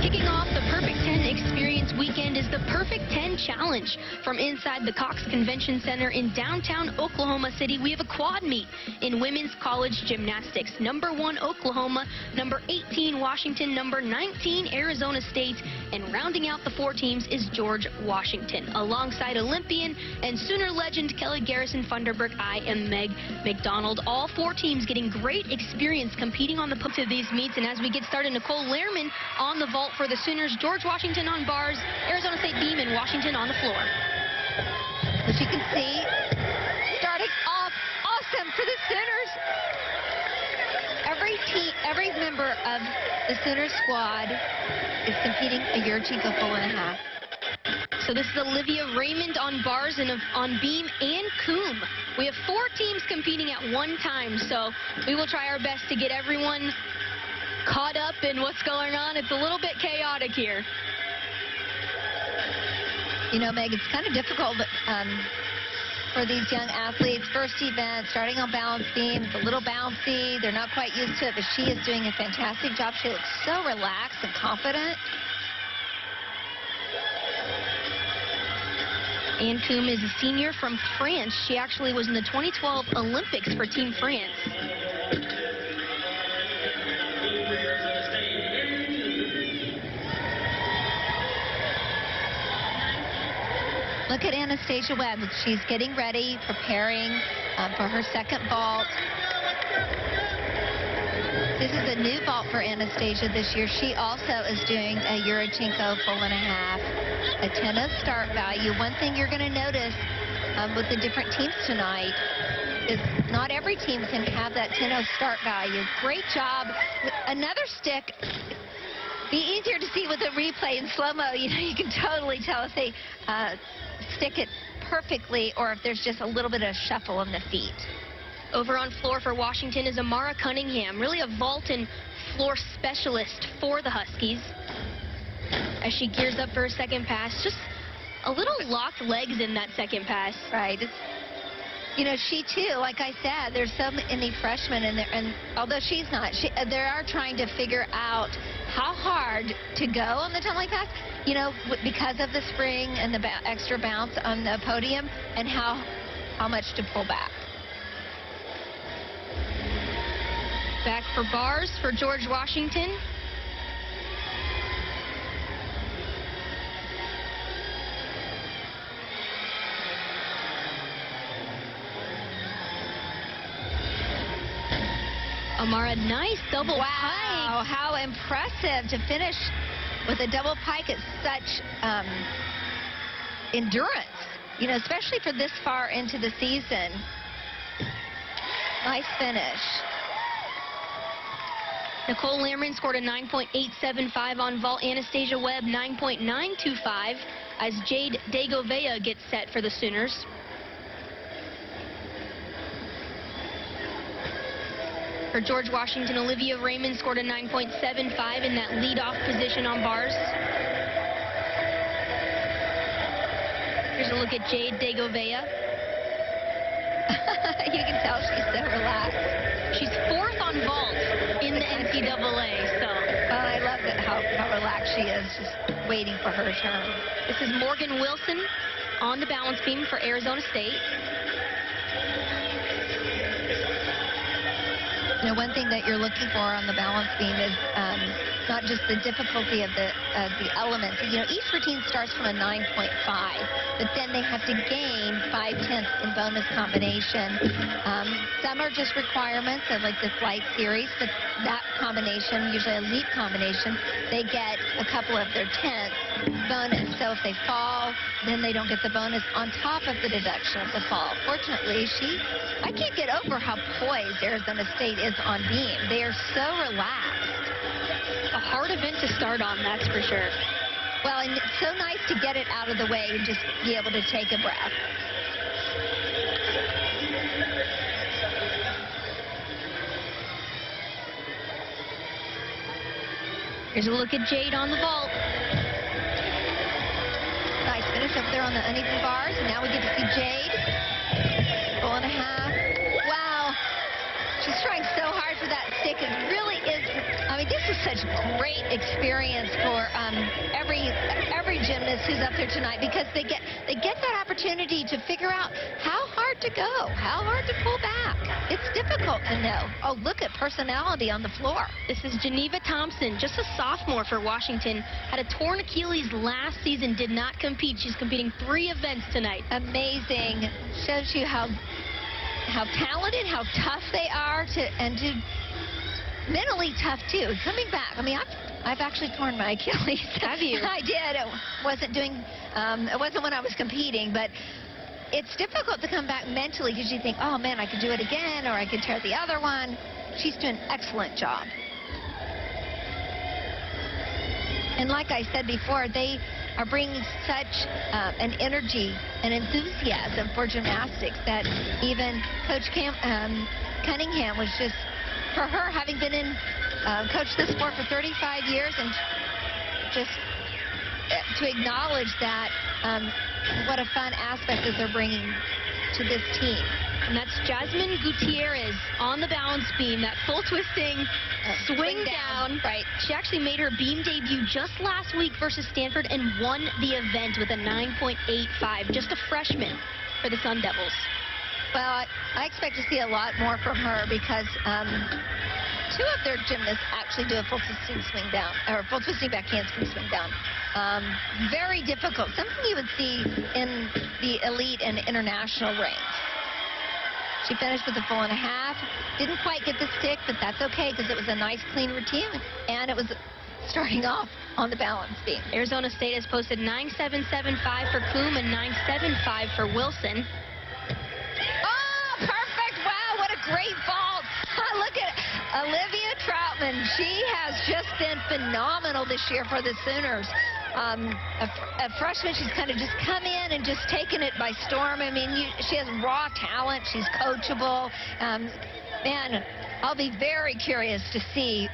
Kicking off the Perfect 10 Experience weekend is the Perfect 10 Challenge. From inside the Cox Convention Center in downtown Oklahoma City, we have a quad meet in women's college gymnastics. Number 1, Oklahoma, number 18, Washington, number 19, Arizona State, and rounding out the 4 teams is George Washington. Alongside Olympian and Sooner legend Kelly Garrison Funderburk, I am Meg McDonald. All 4 teams getting great experience competing on the to these meets. And as we get started, Nicole Lehrman on the vault for the Sooners, George Washington on bars, Arizona State beam, and Washington on the floor. As you can see, starting off awesome for the Sooners. Every member of the Sooners squad is competing a Yurchenko full and a half. So this is Olivia Raymond on bars and on beam and coombe. We have 4 teams competing at one time, so we will try our best to get everyone caught up in what's going on. It's a little bit chaotic here. You know, Meg, it's kind of difficult for these young athletes. First event, starting on balance beam. It's a little bouncy. They're not quite used to it, but she is doing a fantastic job. She looks so relaxed and confident. Anne Coombe is a senior from France. She actually was in the 2012 Olympics for Team France. Look at Anastasia Webb. She's getting ready, preparing for her second vault. This is a new vault for Anastasia this year. She also is doing a Yurchenko full and a half, a 10-0 start value. One thing you're going to notice with the different teams tonight is not every team can have that 10-0 start value. Great job. Another stick. Be easier to see with a replay in slow-mo. You know, you can totally tell if they stick it perfectly or if there's just a little bit of shuffle in the feet. Over on floor for Washington is Amara Cunningham, really a vault and floor specialist for the Huskies. As she gears up for her second pass, just a little locked legs in that second pass. Right. You know, she too, like I said, there's so many freshmen in there, and although she's not, they are trying to figure out how hard to go on the tunnel pass, you know, because of the spring and the extra bounce on the podium, and how much to pull back. Back for bars for George Washington. Amara, nice double pike. Wow, how impressive to finish with a double pike at such endurance, you know, especially for this far into the season. Nice finish. Nicole Lehrman scored a 9.875 on vault. Anastasia Webb 9.925 as Jade Degovea gets set for the Sooners. For George Washington, Olivia Raymond scored a 9.75 in that leadoff position on bars. Here's a look at Jade Degovea. You can tell she's so relaxed. She's 4th on vault in the NCAA, so. I love it, how relaxed she is, just waiting for her turn. This is Morgan Wilson on the balance beam for Arizona State. You know, one thing that you're looking for on the balance beam is not just the difficulty of the elements. You know, each routine starts from a 9.5, but then they have to gain 5/10 in bonus combination. Some are just requirements of like the flight series, but that combination, usually a leap combination, they get a couple of their 10ths bonus. So if they fall, then they don't get the bonus on top of the deduction of the fall. Fortunately, I can't get over how poised Arizona State is on beam. They are so relaxed. A hard event to start on, that's for sure. Well, and it's so nice to get it out of the way and just be able to take a breath. Here's a look at Jade on the vault. Nice finish up there on the uneven bars. And now we get to see Jade. Full and a half. Wow. She's trying so hard for that that stick really is, I mean, this is such great experience for every gymnast who's up there tonight, because they get that opportunity to figure out how hard to go, how hard to pull back. It's difficult to know. Oh, look at personality on the floor. This is Geneva Thompson, just a sophomore for Washington. Had a torn Achilles last season, did not compete. She's competing 3 events tonight. Amazing. Shows you how talented, how tough they are, and mentally tough too. Coming back. I mean, I've actually torn my Achilles. Have you? I did. It wasn't when I was competing, but it's difficult to come back mentally, because you think, oh man, I could do it again, or I could tear the other one. She's doing an excellent job. And like I said before, they are bringing such an energy and enthusiasm for gymnastics that even Coach Cunningham was just, for her, having been coached this sport for 35 years, and just to acknowledge that, what a fun aspect that they're bringing to this team. And that's Jasmine Gutierrez on the balance beam, that full twisting swing down. Right. She actually made her beam debut just last week versus Stanford and won the event with a 9.85. Just a freshman for the Sun Devils. Well, I expect to see a lot more from her, because 2 of their gymnasts actually do a full twisting swing down, or full twisting back handspring swing down. Very difficult. Something you would see in the elite and international ranks. She finished with a 4.5. Didn't quite get the stick, but that's okay, because it was a nice, clean routine, and it was starting off on the balance beam. Arizona State has posted 9.775 for Coombe and 9.75 for Wilson. Oh, perfect. Wow, what a great vault. Look at Olivia Troutman. She has just been phenomenal this year for the Sooners. A freshman, she's kind of just come in and just taken it by storm. I mean, she has raw talent. She's coachable. Man, I'll be very curious to see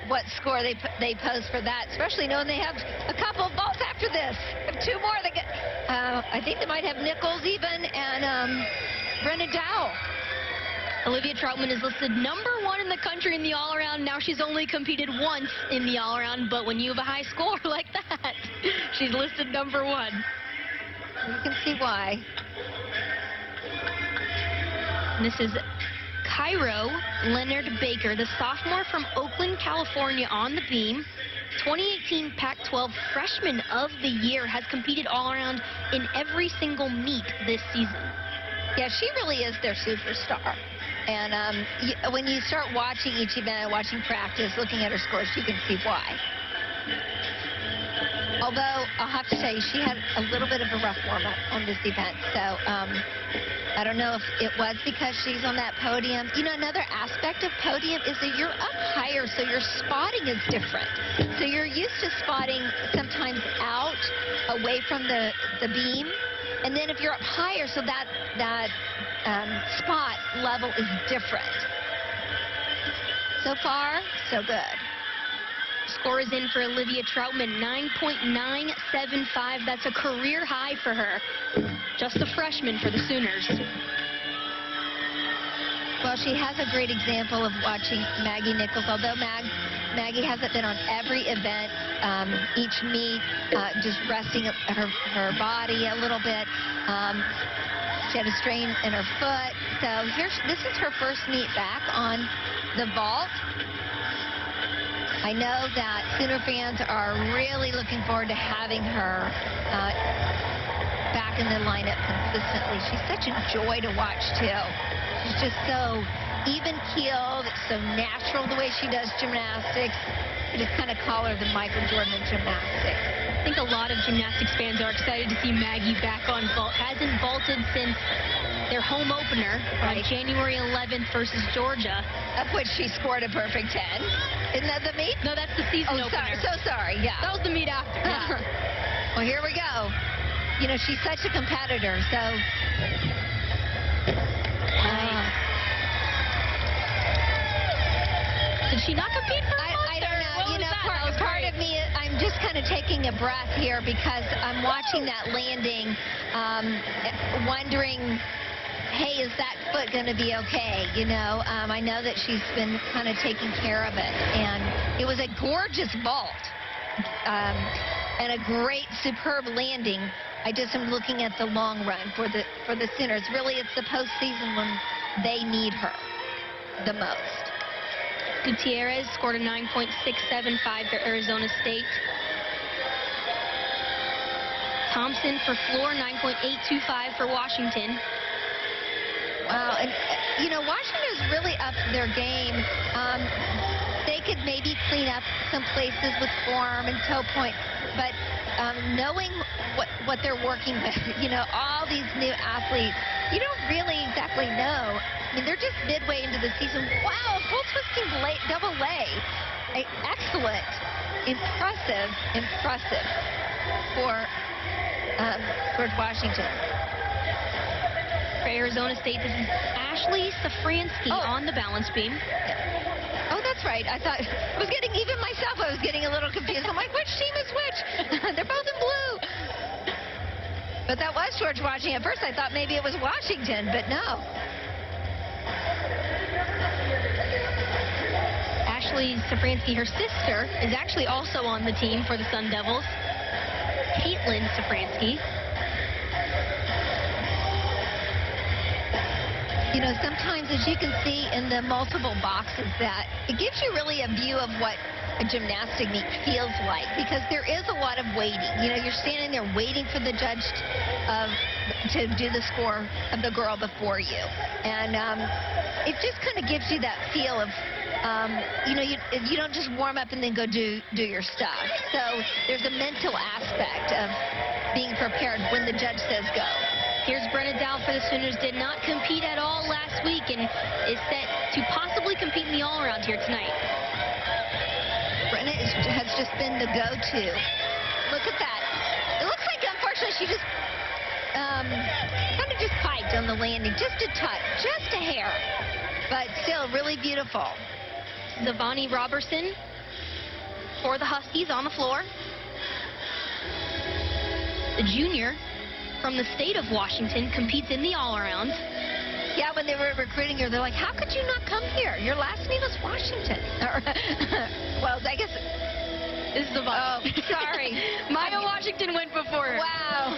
what score they post for that, especially knowing they have a couple of vaults after this. They have 2 more. They get, I think they might have Nichols even, and Brenna Dowell. Olivia Troutman is listed #1 in the country in the all-around. Now she's only competed once in the all-around, but when you have a high score like that, she's listed #1. You can see why. And this is Cairo Leonard Baker, the sophomore from Oakland, California, on the beam. 2018 Pac-12 Freshman of the Year, has competed all-around in every single meet this season. Yeah, she really is their superstar. And when you start watching each event, watching practice, looking at her scores, you can see why. Although, I'll have to tell you, she had a little bit of a rough warm-up on this event. So, I don't know if it was because she's on that podium. You know, another aspect of podium is that you're up higher, so your spotting is different. So you're used to spotting sometimes out, away from the beam. And then if you're up higher, so that spot level is different. So far, so good. Score is in for Olivia Troutman, 9.975. That's a career high for her. Just a freshman for the Sooners. Well, she has a great example of watching Maggie Nichols, although Maggie hasn't been on every event, each meet, just resting her body a little bit. She had a strain in her foot. So this is her first meet back on the vault. I know that Sooner fans are really looking forward to having her back in the lineup consistently. She's such a joy to watch, too. She's just so even-keeled, so natural the way she does gymnastics. I just kind of call her the Michael Jordan of gymnastics. I think a lot of gymnastics fans are excited to see Maggie back on vault. Hasn't vaulted since their home opener on January 11th versus Georgia. Of which she scored a perfect 10. Isn't that the meet? No, that's the season opener. So sorry, yeah. That was the meet after. Yeah. Well, here we go. You know, she's such a competitor, so... Did she not compete for a month? I don't know. You know, part of me, I'm just kind of taking a breath here because I'm watching that landing, wondering hey, is that foot going to be okay? You know, I know that she's been kind of taking care of it. And it was a gorgeous vault and a great, superb landing. I just am looking at the long run for the Sooners. Really, it's the postseason when they need her the most. Gutierrez scored a 9.675 for Arizona State. Thompson for Floor, 9.825 for Washington. Wow, and you know, Washington's really upped their game. They could maybe clean up some places with form and toe point, but knowing what they're working with, you know, all these new athletes, you don't really exactly know. I mean, they're just midway into the season. Wow, full twisting double lay. Excellent. Impressive for George Washington. For Arizona State, this is Ashley Safransky on the balance beam. Yeah. Oh, that's right. I thought, I was getting, even myself, I was getting a little confused. I'm like, which team is which? They're both in blue. But that was George Washington. At first, I thought maybe it was Washington, but no. Ashley Safransky, her sister, is actually also on the team for the Sun Devils. Caitlin Safransky. You know, sometimes, as you can see in the multiple boxes, that it gives you really a view of what a gymnastic meet feels like, because there is a lot of waiting. You know, you're standing there waiting for the judge to do the score of the girl before you. And it just kind of gives you that feel of, you know, you don't just warm up and then go do your stuff. So there's a mental aspect of being prepared when the judge says go. Here's Brenna Dow for the Sooners. Did not compete at all last week and is set to possibly compete in the all-around here tonight. Brenna has just been the go-to. Look at that. It looks like, unfortunately, she just kind of just piked on the landing. Just a touch, just a hair. But still, really beautiful. Zavani Robertson for the Huskies on the floor. The junior from the state of Washington competes in the all-around. Yeah, when they were recruiting her, they're like, how could you not come here? Your last name is Washington. Well, I guess... This is the Oh, sorry. Maya Washington went before her. Wow.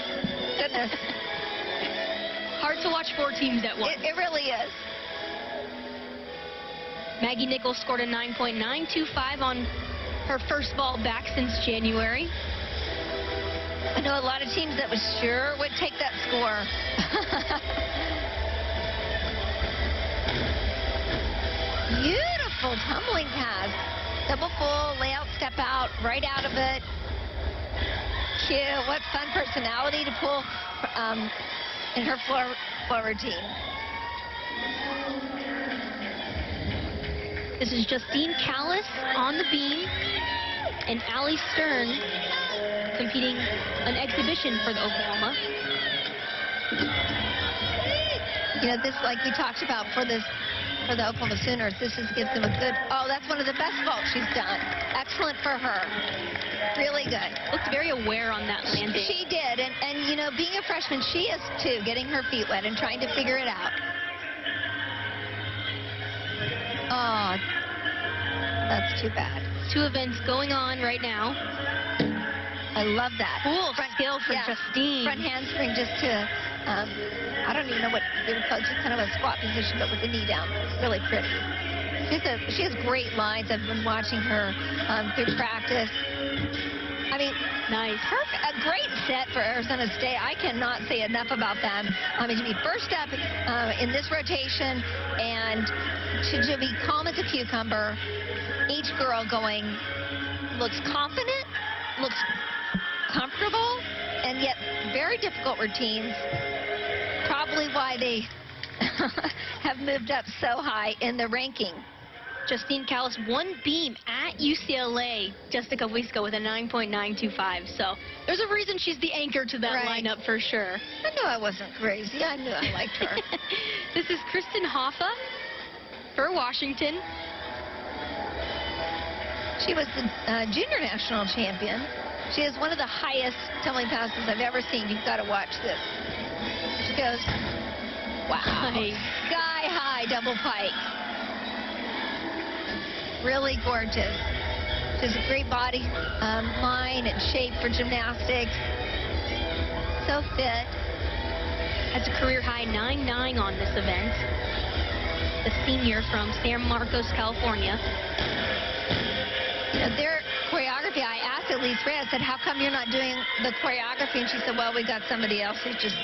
Goodness. Hard to watch four teams at once. It really is. Maggie Nichols scored a 9.925 on her first ball back since January. I know a lot of teams that was sure would take that score. Beautiful tumbling pass. Double full, layout, step out, right out of it. Cute. What fun personality to pull in her floor routine. This is Justine Callis on the beam and Allie Stern competing an exhibition for the Oklahoma. You know, this, like we talked about for the Oklahoma Sooners, this just gives them a good, oh, that's one of the best vaults she's done. Excellent for her. Really good. Looked very aware on that landing. She did, and you know, being a freshman, she is too, getting her feet wet and trying to figure it out. Oh, that's too bad. Two events going on right now. I love that. Cool skill for Justine. Front handspring just to, I don't even know what they would call it, just kind of a squat position, but with the knee down. Really pretty. She has great lines. I've been watching her through practice. I mean, nice. Perfect. A great set for Arizona State. I cannot say enough about them. I mean, to be first up in this rotation and to be calm as a cucumber. Each girl going, looks confident, looks comfortable, and yet very difficult routines. Probably why they have moved up so high in the ranking. Justine Callis, one beam at UCLA just a couple weeks ago with a 9.925. So there's a reason she's the anchor to that lineup for sure. I knew I wasn't crazy. I knew I liked her. This is Kristen Hoffa for Washington. She was the junior national champion. She has one of the highest tumbling passes I've ever seen. You've got to watch this. She goes, Wow. Nice. Sky-high double pike. Really gorgeous. She has a great body, line and shape for gymnastics. So fit. Has a career high 9.9 on this event. The senior from San Marcos, California. You know, their choreography, I asked Elise Ray, I said, how come you're not doing the choreography? And she said, well, we got somebody else who's just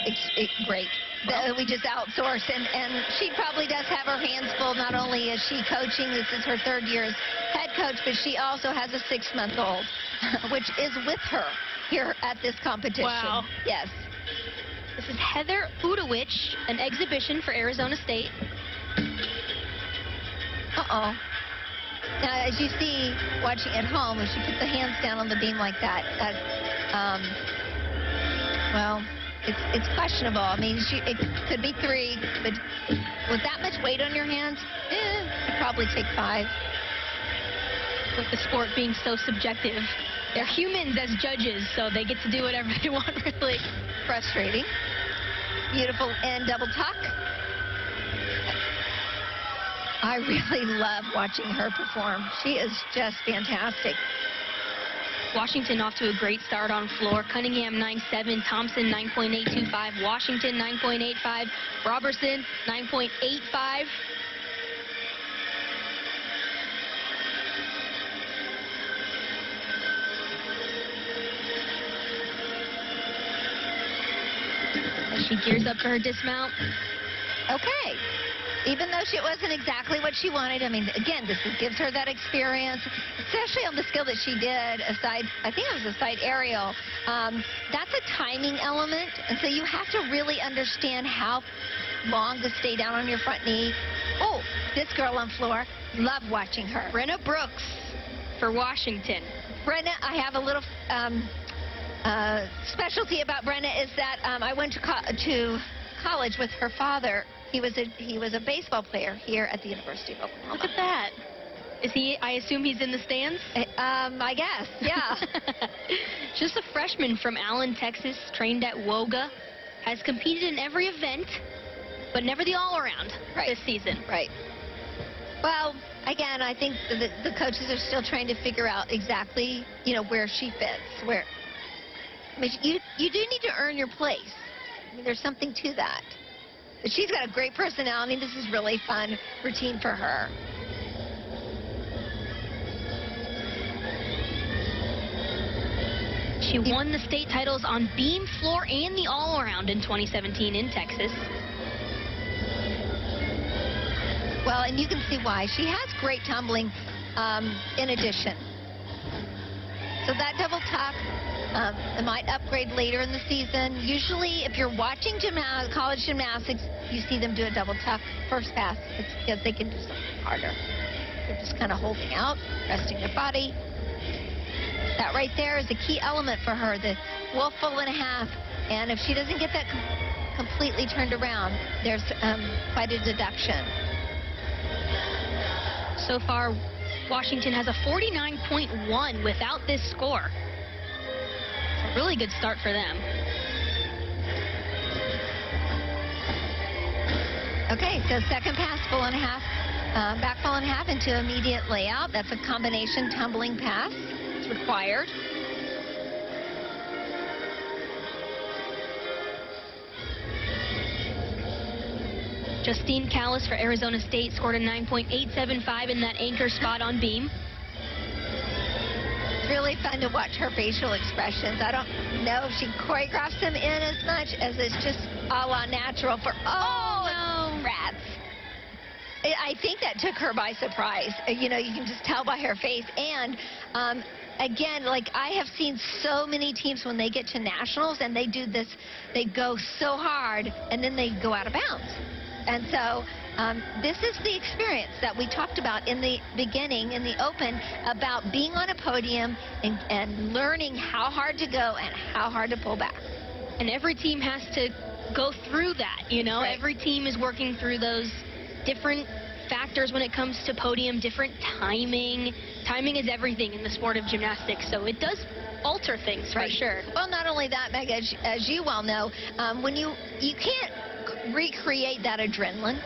great. Well, We just outsource. And she probably does have her hands full. Not only is she coaching, this is her 3rd year as head coach, but she also has a 6-month-old, which is with her here at this competition. Wow. Yes. this is Heather Udowich, an exhibition for Arizona State. Uh-oh. Now, as you see, watching at home, if she puts the hands down on the beam like that, well, it's questionable. I mean, it could be 3, but with that much weight on your hands, I'd probably take 5. With the sport being so subjective, they're humans as judges, so they get to do whatever they want, really. Frustrating. Beautiful end double tuck. I really love watching her perform. She is just fantastic. Washington off to a great start on floor. Cunningham 9.7, Thompson 9.825, Washington 9.85, Robertson 9.85. As she gears up for her dismount. Okay. Even though it wasn't exactly what she wanted, I mean, again, this gives her that experience, especially on the skill that she did, I think it was a side aerial. That's a timing element, and so you have to really understand how long to stay down on your front knee. Oh, this girl on floor, love watching her. Brenna Brooks for Washington. Brenna, I have a little specialty about Brenna is that I went to college with her father. He was a baseball player here at the University of Oklahoma. Look at that. Is he? I assume he's in the stands? I guess, yeah. Just a freshman from Allen, Texas, trained at WOGA, has competed in every event, but never the all-around this season. Right. Well, again, I think the coaches are still trying to figure out exactly, where she fits. Where, I mean, you do need to earn your place. I mean, there's something to that. But she's got a great personality. This is really fun routine for her. She won the state titles on beam, floor, and the all-around in 2017 in Texas. Well, and you can see why. She has great tumbling in addition. So that double tuck, it might upgrade later in the season. Usually, if you're watching college gymnastics, you see them do a double tuck first pass. It's because they can do something harder. They're just kind of holding out, resting their body. That right there is a key element for her, the wolf full and a half. And if she doesn't get that completely turned around, there's quite a deduction. So far, Washington has a 49.1 without this score. A really good start for them. Okay, so second pass, full and a half, back full and a half into immediate layout. That's a combination tumbling pass. It's required. Justine Callis for Arizona State scored a 9.875 in that anchor spot on beam. It's really fun to watch her facial expressions. I don't know if she choreographs them in as much as it's just a la natural for, no. Rats. I think that took her by surprise. You can just tell by her face. And again, like I have seen so many teams when they get to nationals and they do this, they go so hard and then they go out of bounds. And so this is the experience that we talked about in the beginning, in the open, about being on a podium and learning how hard to go and how hard to pull back. And every team has to go through that, Right. Every team is working through those different factors when it comes to podium, different timing. Timing is everything in the sport of gymnastics, so it does alter things for sure. Well, not only that, Meg, as you well know, when you can't recreate that adrenaline.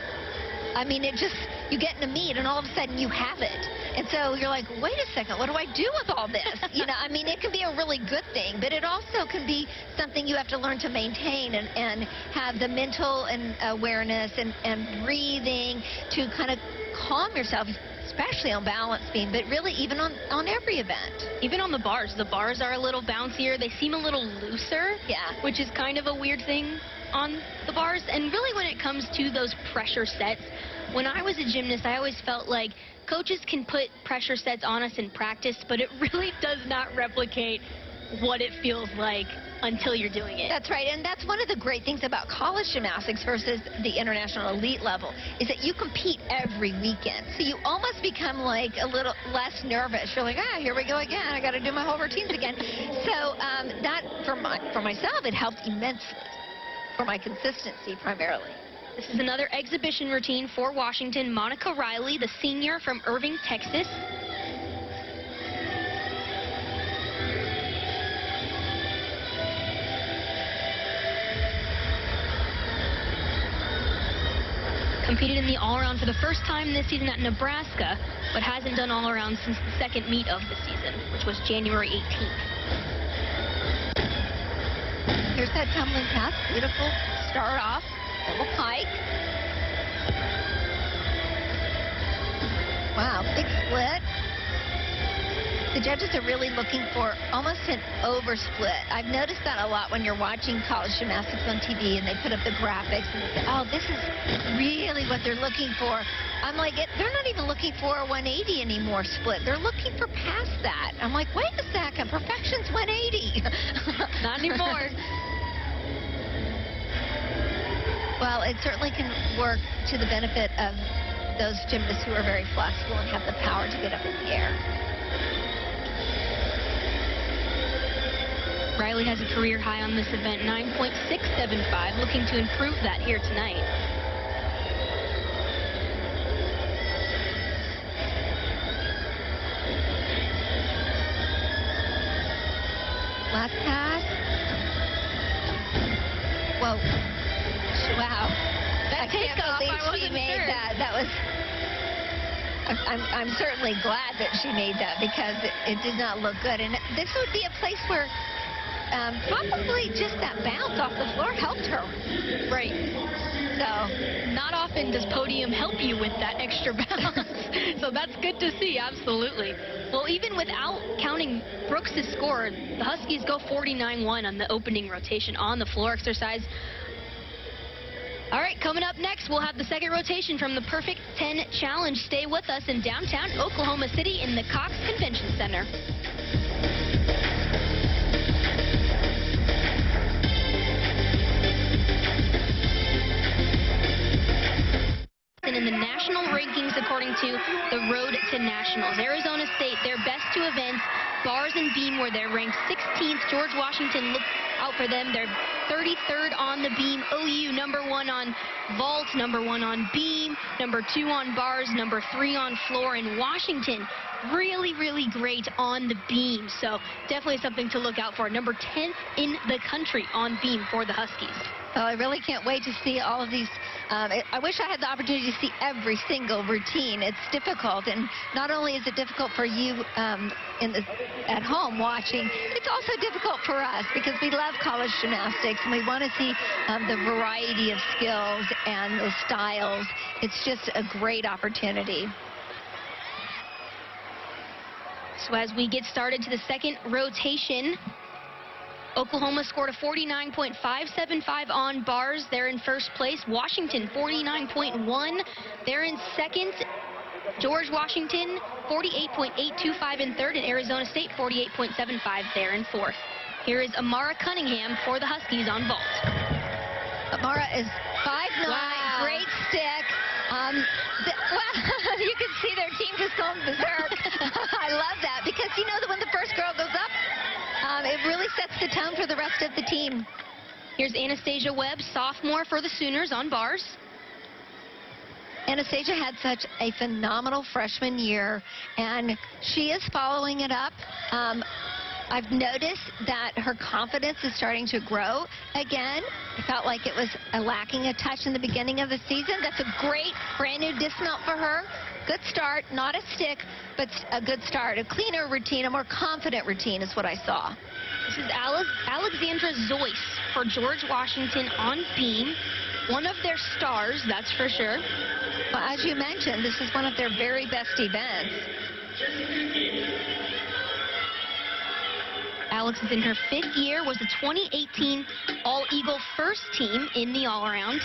I mean, you get in a meet and all of a sudden you have it. And so you're like, wait a second, what do I do with all this? I mean, it can be a really good thing, but it also can be something you have to learn to maintain and have the mental and awareness and breathing to kind of calm yourself, especially on balance beam, but really even on every event. Even on the bars are a little bouncier. They seem a little looser, yeah, which is kind of a weird thing on the bars. And really when it comes to those pressure sets, when I was a gymnast, I always felt like coaches can put pressure sets on us in practice, but it really does not replicate what it feels like until you're doing it. That's right, and that's one of the great things about college gymnastics versus the international elite level, is that you compete every weekend. So you almost become like a little less nervous. You're like, here we go again. I got to do my whole routines again. So that, for myself, it helped immensely for my consistency primarily. This is another exhibition routine for Washington. Monica Riley, the senior from Irving, Texas. Competed in the all-around for the first time this season at Nebraska, but hasn't done all-around since the second meet of the season, which was January 18th. Here's that tumbling pass. Beautiful start off. Double pike. Wow, big split. The judges are really looking for almost an oversplit. I've noticed that a lot when you're watching college gymnastics on TV and they put up the graphics and they say, oh, this is really what they're looking for. I'm like, they're not even looking for a 180 anymore split. They're looking for past that. I'm like, wait a second, perfection's 180. Not anymore. Well, it certainly can work to the benefit of those gymnasts who are very flexible and have the power to get up in the air. Riley has a career high on this event, 9.675, looking to improve that here tonight. Last pass. Whoa. Wow. That takeoff, I wasn't made sure. that. That was... I'm certainly glad that she made that because it did not look good. And this would be a place where probably just that bounce off the floor helped her. Right. So not often does podium help you with that extra bounce. So that's good to see, absolutely. Well, even without counting Brooks' score, the Huskies go 49-1 on the opening rotation on the floor exercise. All right, coming up next, we'll have the second rotation from the Perfect 10 Challenge. Stay with us in downtown Oklahoma City in the Cox Convention Center. In the national rankings, according to the Road to Nationals, Arizona State, their best two events, bars and beam, where they're ranked 16th. George Washington, look out for them. They're 33rd on the beam. OU, number 1 on vault, number 1 on beam, number 2 on bars, number 3 on floor. And Washington, really, really great on the beam. So definitely something to look out for. Number 10th in the country on beam for the Huskies. Well, I really can't wait to see all of these. I wish I had the opportunity to see every single routine. It's difficult, and not only is it difficult for you at home watching, it's also difficult for us because we love college gymnastics and we want to see the variety of skills and the styles. It's just a great opportunity. So as we get started to the second rotation, Oklahoma scored a 49.575 on bars. They're in first place. Washington, 49.1. They're in second. George Washington, 48.825 in third. And Arizona State, 48.75 there in fourth. Here is Amara Cunningham for the Huskies on vault. Amara is 5'9", wow. Great stick. Well, you can see their team just going berserk. I love that because you know that when the first girl goes up, it really sets the tone for the rest of the team. Here's Anastasia Webb, sophomore for the Sooners on bars. Anastasia had such a phenomenal freshman year, and she is following it up. I've noticed that her confidence is starting to grow again. I felt like it was lacking a touch in the beginning of the season. That's a great brand new dismount for her. Good start, not a stick, but a good start. A cleaner routine, a more confident routine is what I saw. This is Alexandra Zoyce for George Washington on beam. One of their stars, that's for sure. Well, as you mentioned, this is one of their very best events. Alex is in her 5th year, was the 2018 All-Eagle first team in the all-around.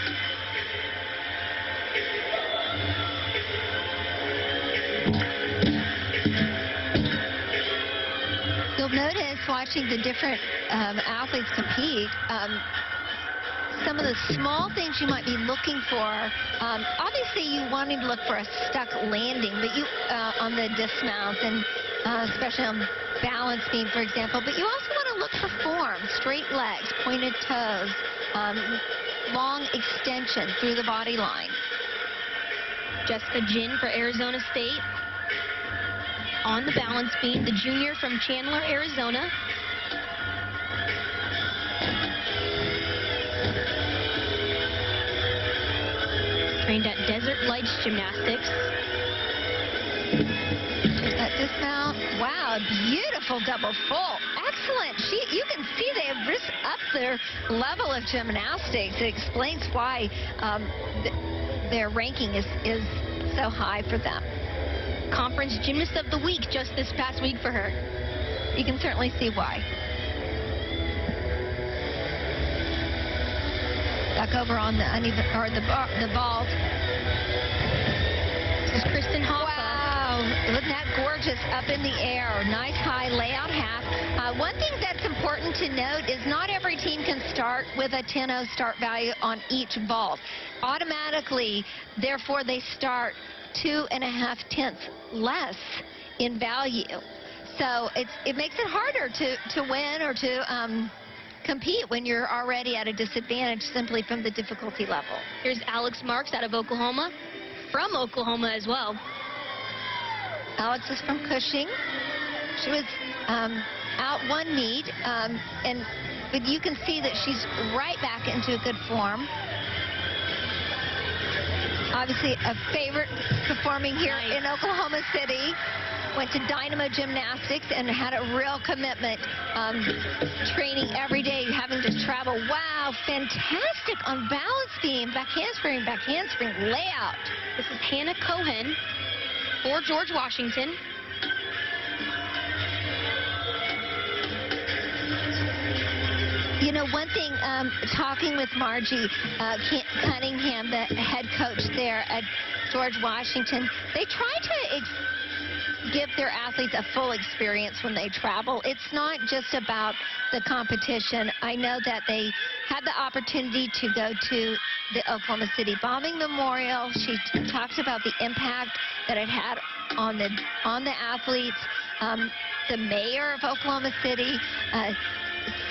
You'll notice watching the different athletes compete, some of the small things you might be looking for. Obviously, you wanting to look for a stuck landing, but you on the dismount and especially on balance beam, for example. But you also want to look for form, straight legs, pointed toes, long extension through the body line. Jessica Jin for Arizona State on the balance beam, the junior from Chandler, Arizona. Trained at Desert Lights Gymnastics. That dismount, wow, beautiful double full. Excellent. You can see they have risen up their level of gymnastics. It explains why their ranking is so high for them. Conference Gymnast of the Week just this past week for her. You can certainly see why. Back over on the uneven, or the vault. This is Kristen Hoffa. Wow, wasn't that gorgeous? Up in the air, nice high layout half. One thing that's important to note is not every team can start with a 10-0 start value on each vault. Automatically, therefore, they start 2.5 tenths less in value. So it makes it harder to win or to compete when you're already at a disadvantage simply from the difficulty level. Here's Alex Marks out of Oklahoma, from Oklahoma as well. Alex is from Cushing. She was out one meet, but you can see that she's right back into good form. Obviously a favorite performing here in Oklahoma City. Went to Dynamo Gymnastics and had a real commitment, training every day, having to travel. Wow, fantastic on balance beam, back handspring layout. This is Hannah Cohen for George Washington. You know, one thing, talking with Margie Cunningham, the head coach there at George Washington, they try to give their athletes a full experience when they travel. It's not just about the competition. I know that they had the opportunity to go to the Oklahoma City Bombing Memorial. She talks about the impact that it had on the athletes. The mayor of Oklahoma City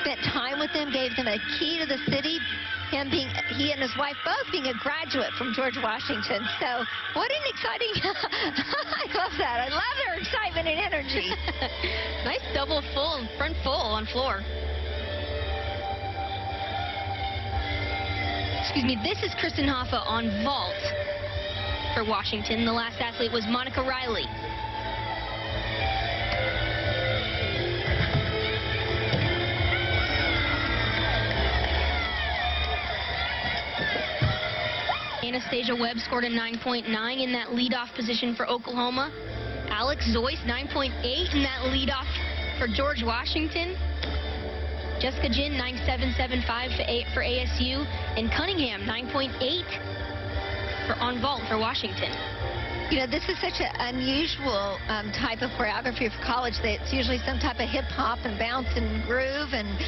spent time with them, gave them a key to the city. He and his wife both being a graduate from George Washington. So what an exciting, I love that. I love their excitement and energy. Nice double full, front full on floor. Excuse me, this is Kristen Hoffa on vault for Washington. The last athlete was Monica Riley. Anastasia Webb scored a 9.9 in that leadoff position for Oklahoma. Alex Zoyce, 9.8 in that leadoff for George Washington. Jessica Jin, 9.775 for ASU. And Cunningham, 9.8 on vault for Washington. You know, this is such an unusual type of choreography for college. It's usually some type of hip-hop and bounce and groove and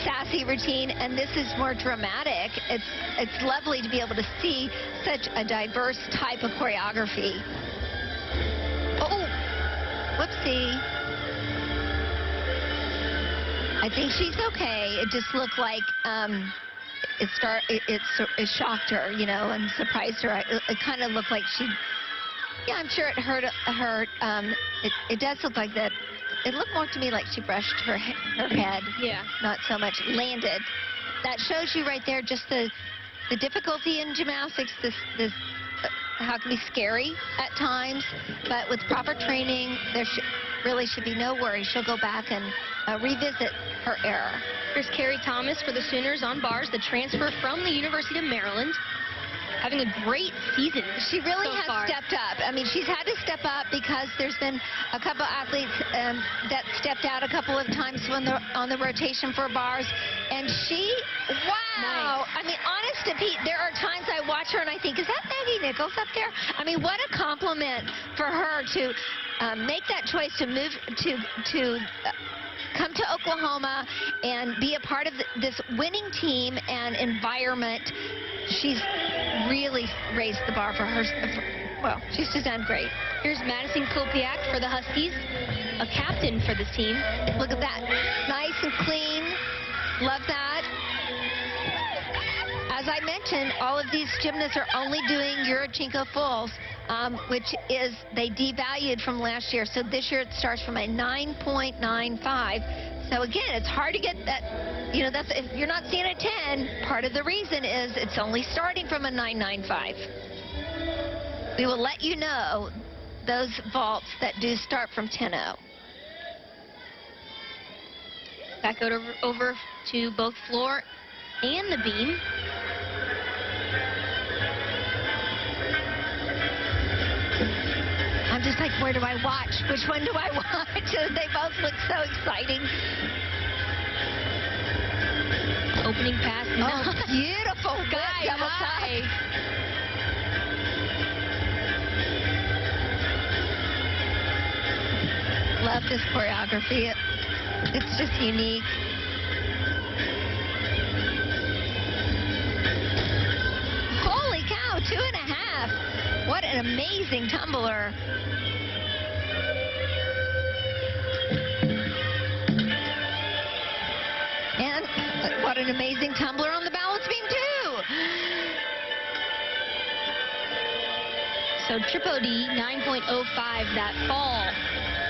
sassy routine, and this is more dramatic. It's lovely to be able to see such a diverse type of choreography. Oh, whoopsie. I think she's okay. It just looked like it shocked her, you know, and surprised her. It kind of looked like she, yeah, I'm sure it hurt her. It does look like that it looked more to me like she brushed her head. Yeah. Not so much landed. That shows you right there just the difficulty in gymnastics. This how it can be scary at times, but with proper training, there really should be no worry. She'll go back and revisit her error. Here's Carrie Thomas for the Sooners on bars, the transfer from the University of Maryland. Having a great season. She really so has far. stepped up. I mean, she's had to step up because there's been a couple athletes that stepped out a couple of times on the rotation for bars. And she, wow. Nice. I mean, honest to Pete, there are times I watch her and I think, is that Maggie Nichols up there? I mean, what a compliment for her to make that choice to move to come to Oklahoma and be a part of this winning team and environment. She's really raised the bar for her. Well, she's just done great. Here's Madison Kopiak for the Huskies, a captain for the team. Look at that. Nice and clean. Love that. As I mentioned, all of these gymnasts are only doing Yurchenko fulls, which is they devalued from last year. So this year it starts from a 9.95. So again, it's hard to get that, you know, that's if you're not seeing a 10, part of the reason is it's only starting from a 9.95. We will let you know those vaults that do start from 10.0. Back over to both floor and the beam. I'm just like, where do I watch? Which one do I watch? They both look so exciting. Opening pass. Oh, beautiful. Sky double high. top. Love this choreography. It's just unique. Holy cow, 2.5. What an amazing tumbler. And what an amazing tumbler on the balance beam, too. So Triple D, 9.05, that fall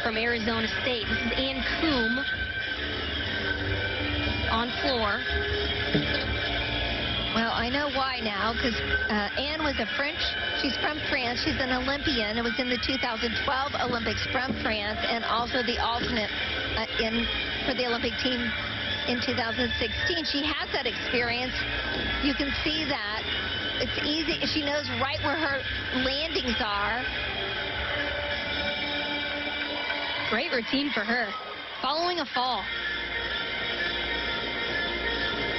from Arizona State. This is Ann Coombe on floor. Well, I know why now, because Anne was she's from France. She's an Olympian. It was in the 2012 Olympics from France, and also the alternate for the Olympic team in 2016. She has that experience. You can see that. It's easy. She knows right where her landings are. Great routine for her. Following a fall.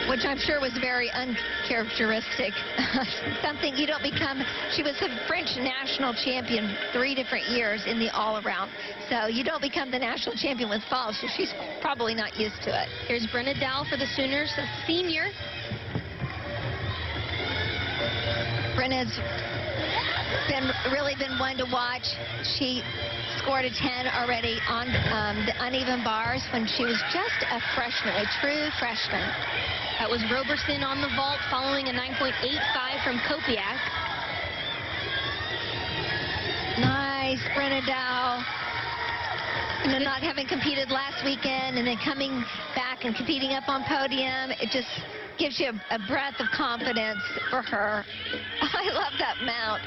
Which I'm sure was very uncharacteristic. Something you don't become. She was a French national champion 3 different years in the all-around. So you don't become the national champion with falls. So she's probably not used to it. Here's Brenna Dow for the Sooners, a senior. Brenna's really been one to watch. She scored a 10 already on the uneven bars when she was just a freshman, a true freshman. That was Roberson on the vault, following a 9.85 from Kopiak. Nice, Brenna Dow. You know, not having competed last weekend and then coming back and competing up on podium, it just gives you a breath of confidence for her. I love that mount.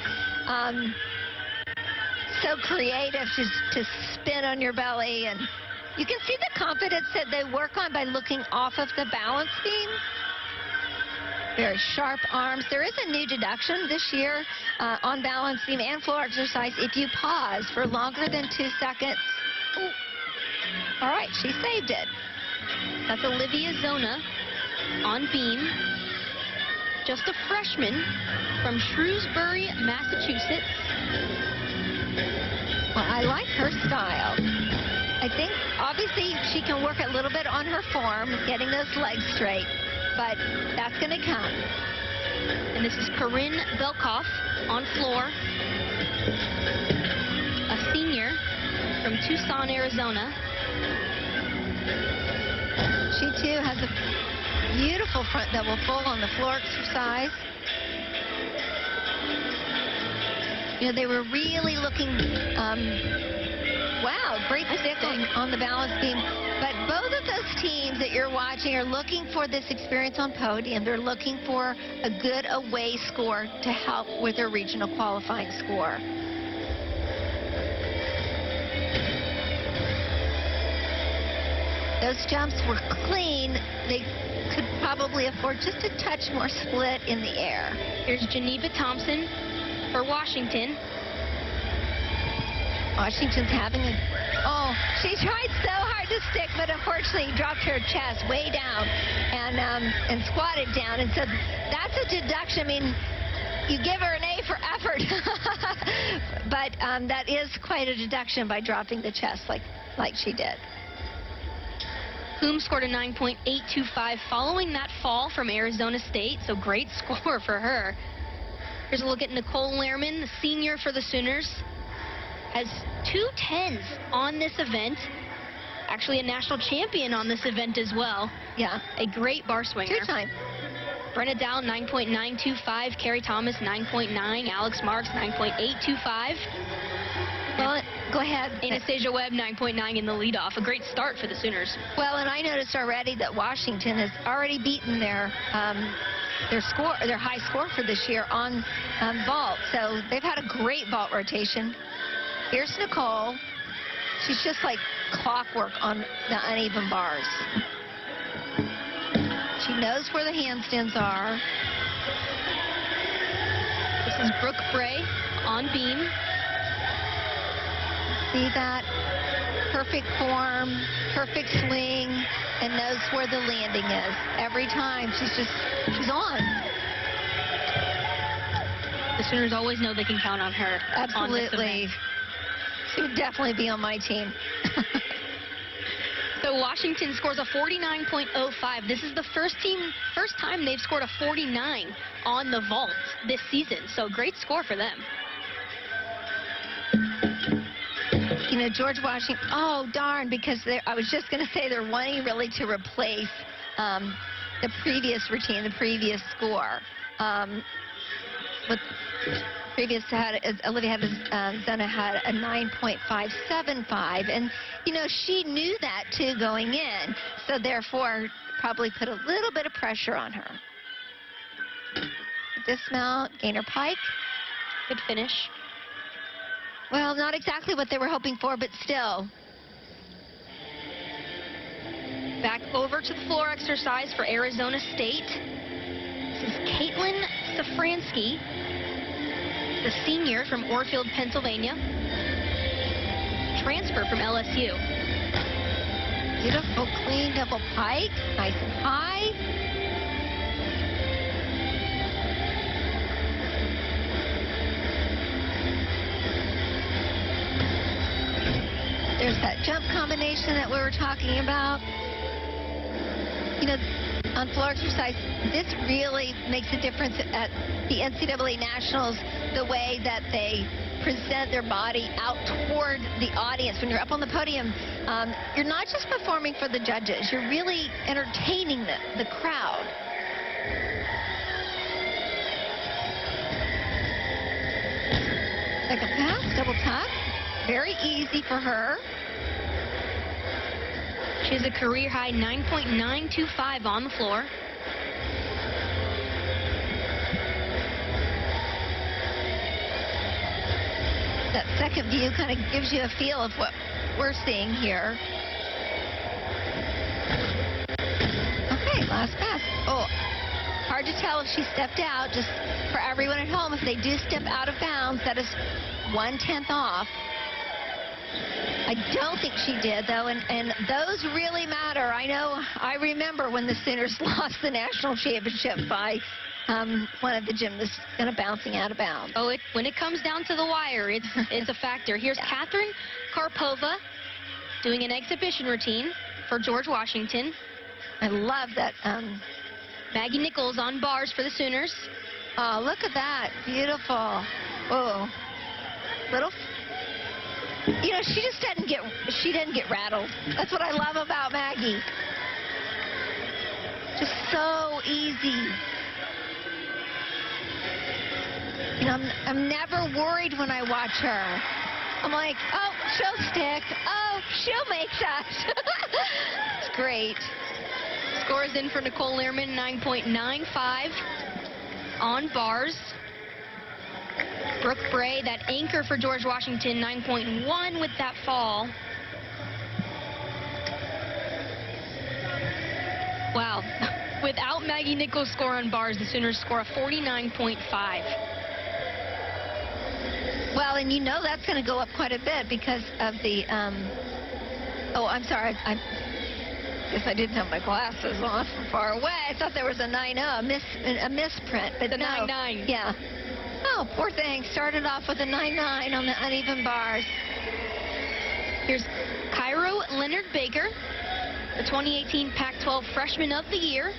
So creative to spin on your belly, and you can see the confidence that they work on by looking off of the balance beam. Very sharp arms. There is a new deduction this year on balance beam and floor exercise. If you pause for longer than 2 seconds. Ooh. All right, she saved it. That's Olivia Zona on beam. Just a freshman from Shrewsbury, Massachusetts. Well, I like her style. I think, obviously, she can work a little bit on her form, getting those legs straight, but that's going to come. And this is Corinne Belkoff on floor, a senior from Tucson, Arizona. She, too, has a beautiful front double full on the floor exercise. You know, they were really looking wow, great stick on the balance beam. But both of those teams that you're watching are looking for this experience on podium. They're looking for a good away score to help with their regional qualifying score. Those jumps were clean. They could probably afford just a touch more split in the air. Here's Geneva Thompson for Washington. Washington's having a... Oh, she tried so hard to stick, but unfortunately dropped her chest way down and squatted down. And so that's a deduction. I mean, you give her an A for effort. But that is quite a deduction by dropping the chest like she did. Hume scored a 9.825 following that fall from Arizona State, so great score for her. Here's a look at Nicole Lehrman, the senior for the Sooners. Has 2 10s on this event. Actually a national champion on this event as well. Yeah. A great bar swinger. 2-time. Brenna Dow, 9.925. Carrie Thomas, 9.9. Alex Marks, 9.825. Well, go ahead. Anastasia Webb, 9.9 in the leadoff. A great start for the Sooners. Well, and I noticed already that Washington has already beaten their high score for this year on vault. So they've had a great vault rotation. Here's Nicole. She's just like clockwork on the uneven bars. She knows where the handstands are. This is Brooke Bray on beam. See that? Perfect form, perfect swing, and knows where the landing is. Every time, she's on. The Sooners always know they can count on her. Absolutely. She would definitely be on my team. So Washington scores a 49.05. This is the first time they've scored a 49 on the vault this season. So great score for them. You know, George Washington, oh, darn, because I was just going to say they're wanting really to replace the previous routine, the previous score. With previous Olivia Zena had a 9.575, and you know she knew that too going in, so therefore probably put a little bit of pressure on her. Dismount, gainer pike. Good finish. Well, not exactly what they were hoping for, but still. Back over to the floor exercise for Arizona State. This is Caitlin Safransky, the senior from Orfield, Pennsylvania. Transfer from LSU. Beautiful, clean double pike, nice and high. There's that jump combination that we were talking about. You know, on floor exercise, this really makes a difference at the NCAA Nationals, the way that they present their body out toward the audience. When you're up on the podium, you're not just performing for the judges, you're really entertaining the crowd. Second pass, double tuck. Very easy for her. She has a career high 9.925 on the floor. That second view kind of gives you a feel of what we're seeing here. Okay, last pass. Oh, hard to tell if she stepped out. Just for everyone at home, if they do step out of bounds, that is 1/10 off. I don't think she did, though, and those really matter. I remember when the Sooners lost the national championship by one of the gymnasts kind of bouncing out of bounds. Oh, when it comes down to the wire, it's a factor. Here's Catherine Karpova doing an exhibition routine for George Washington. I love that. Maggie Nichols on bars for the Sooners. Oh, look at that. Beautiful. Oh, little... You know, she didn't get rattled. That's what I love about Maggie. Just so easy. You know, I'm never worried when I watch her. I'm like, oh, she'll stick. Oh, she'll make that. It's great. Scores in for Nicole Learman, 9.95 on bars. Brooke Bray, that anchor for George Washington, 9.1 with that fall. Wow. Without Maggie Nichols' score on bars, the Sooners score a 49.5. Well, and you know that's going to go up quite a bit because of the, oh, I'm sorry. I guess I didn't have my glasses on from far away. I thought there was a 9-0, a misprint. But The no. 9-9. Yeah. Oh, poor thing. Started off with a 9-9 on the uneven bars. Here's Cairo Leonard Baker, the 2018 Pac-12 Freshman of the Year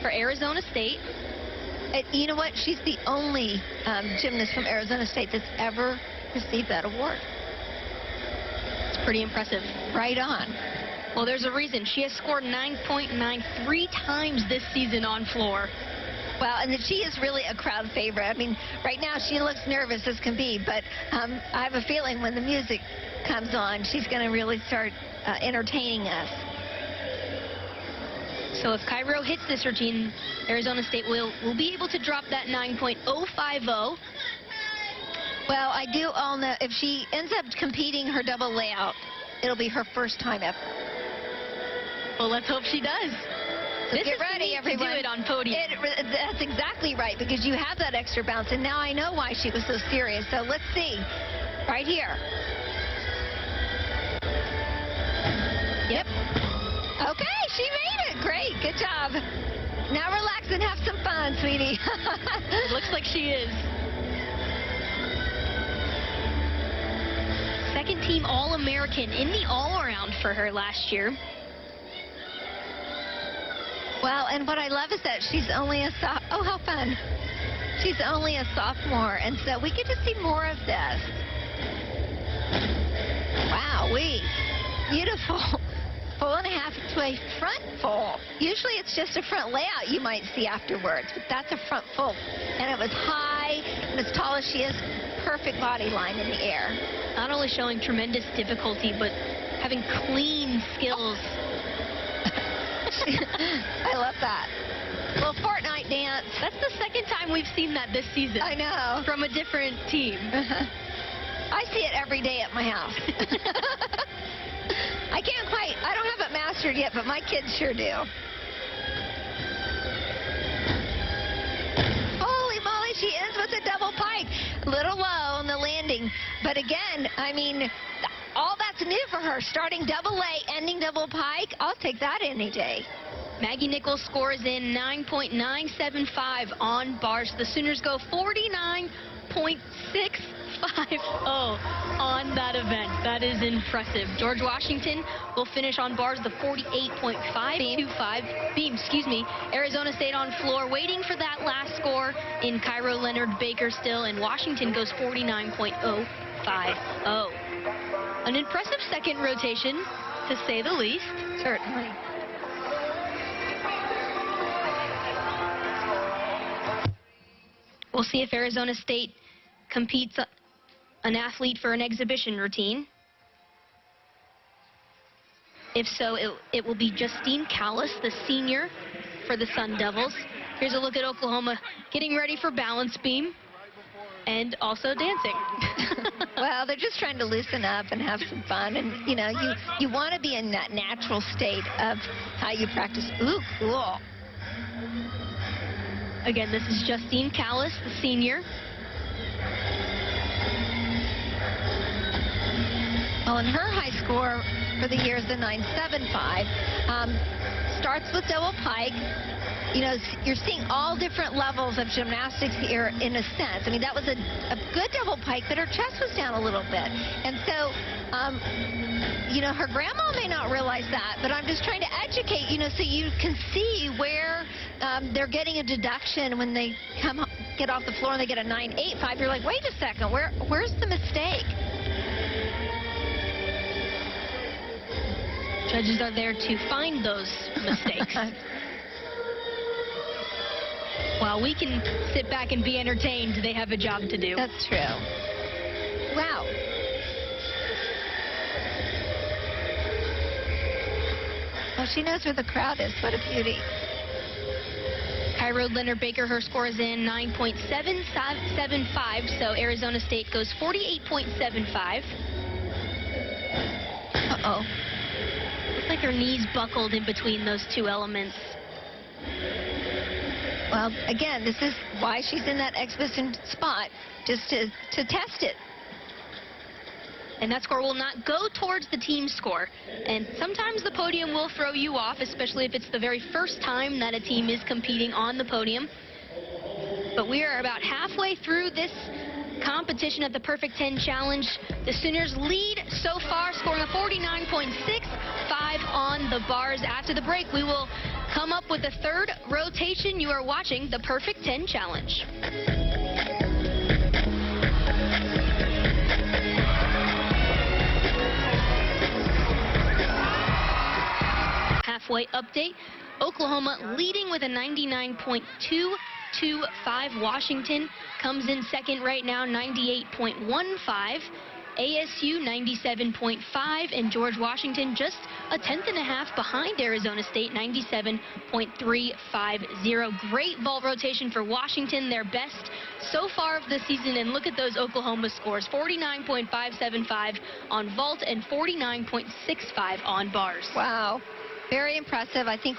for Arizona State. You know what? She's the only gymnast from Arizona State that's ever received that award. It's pretty impressive. Right on. Well, there's a reason. She has scored 9.9 3 times this season on floor. Well, and she is really a crowd favorite. I mean, right now she looks nervous as can be, but I have a feeling when the music comes on, she's going to really start entertaining us. So if Cairo hits this routine, Arizona State will be able to drop that 9.050. Well, I do all know if she ends up competing her double layout, it'll be her first time ever. Well, let's hope she does. So This get is ready, to everyone. do it on podium. That's exactly right, because you have that extra bounce, and now I know why she was so serious. So let's see, right here. Yep. Okay, she made it. Great, good job. Now relax and have some fun, sweetie. It looks like she is. Second team All-American in the all-around for her last year. Well, and what I love is that she's only a oh, how fun. She's only a sophomore, and so we get to see more of this. Wow-wee. Beautiful. 4.5 to a front full. Usually it's just a front layout you might see afterwards, but that's a front full. And it was high, and as tall as she is, perfect body line in the air. Not only showing tremendous difficulty, but having clean skills. I love that. Little Fortnite dance. That's the second time we've seen that this season. I know. From a different team. I see it every day at my house. I don't have it mastered yet, but my kids sure do. Holy moly, she ends with a double pike. A little low on the landing. But again, I mean, all that's new for her. Starting double A, ending double pike. I'll take that any day. Maggie Nichols scores in 9.975 on bars. The Sooners go 49.650 on that event. That is impressive. George Washington will finish on bars the 48.525 beam. Arizona State on floor waiting for that last score in Cairo Leonard Baker still, and Washington goes 49.050. An impressive second rotation, to say the least. Certainly. We'll see if Arizona State competes an athlete for an exhibition routine. If so, it will be Justine Callis, the senior for the Sun Devils. Here's a look at Oklahoma getting ready for balance beam and also dancing. Well, they're just trying to loosen up and have some fun. And, you know, you want to be in that natural state of how you practice. Ooh, cool. Again, this is Justine Callis, the senior. Well, and her high score for the year is the 9.75. Starts with double pike. You know, you're seeing all different levels of gymnastics here in a sense. I mean, that was a good double pike, but her chest was down a little bit. And so, you know, her grandma may not realize that, but I'm just trying to educate, you know, so you can see where they're getting a deduction when they get off the floor and they get a 9.85. You're like, wait a second, where's the mistake? Judges are there to find those mistakes. While we can sit back and be entertained, they have a job to do. That's true. Wow. she knows where the crowd is. What a beauty. Cairo Leonard Baker, her score is in 9.775, so Arizona State goes 48.75. Uh-oh. Looks like her knees buckled in between those two elements. Well, again, this is why she's in that exhibition spot, just to test it. And that score will not go towards the team score. And sometimes the podium will throw you off, especially if it's the very first time that a team is competing on the podium. But we are about halfway through this competition at the Perfect 10 Challenge. The Sooners lead so far, scoring a 49.65 on the bars. After the break, we will come up with the third rotation. You are watching the Perfect 10 Challenge. Halfway update. Oklahoma leading with a 99.225. Washington comes in second right now, 98.15. ASU 97.5, and George Washington just a tenth and a half behind Arizona State, 97.350. Great vault rotation for Washington, their best so far of the season. And look at those Oklahoma scores, 49.575 on vault and 49.65 on bars. Wow, very impressive. I think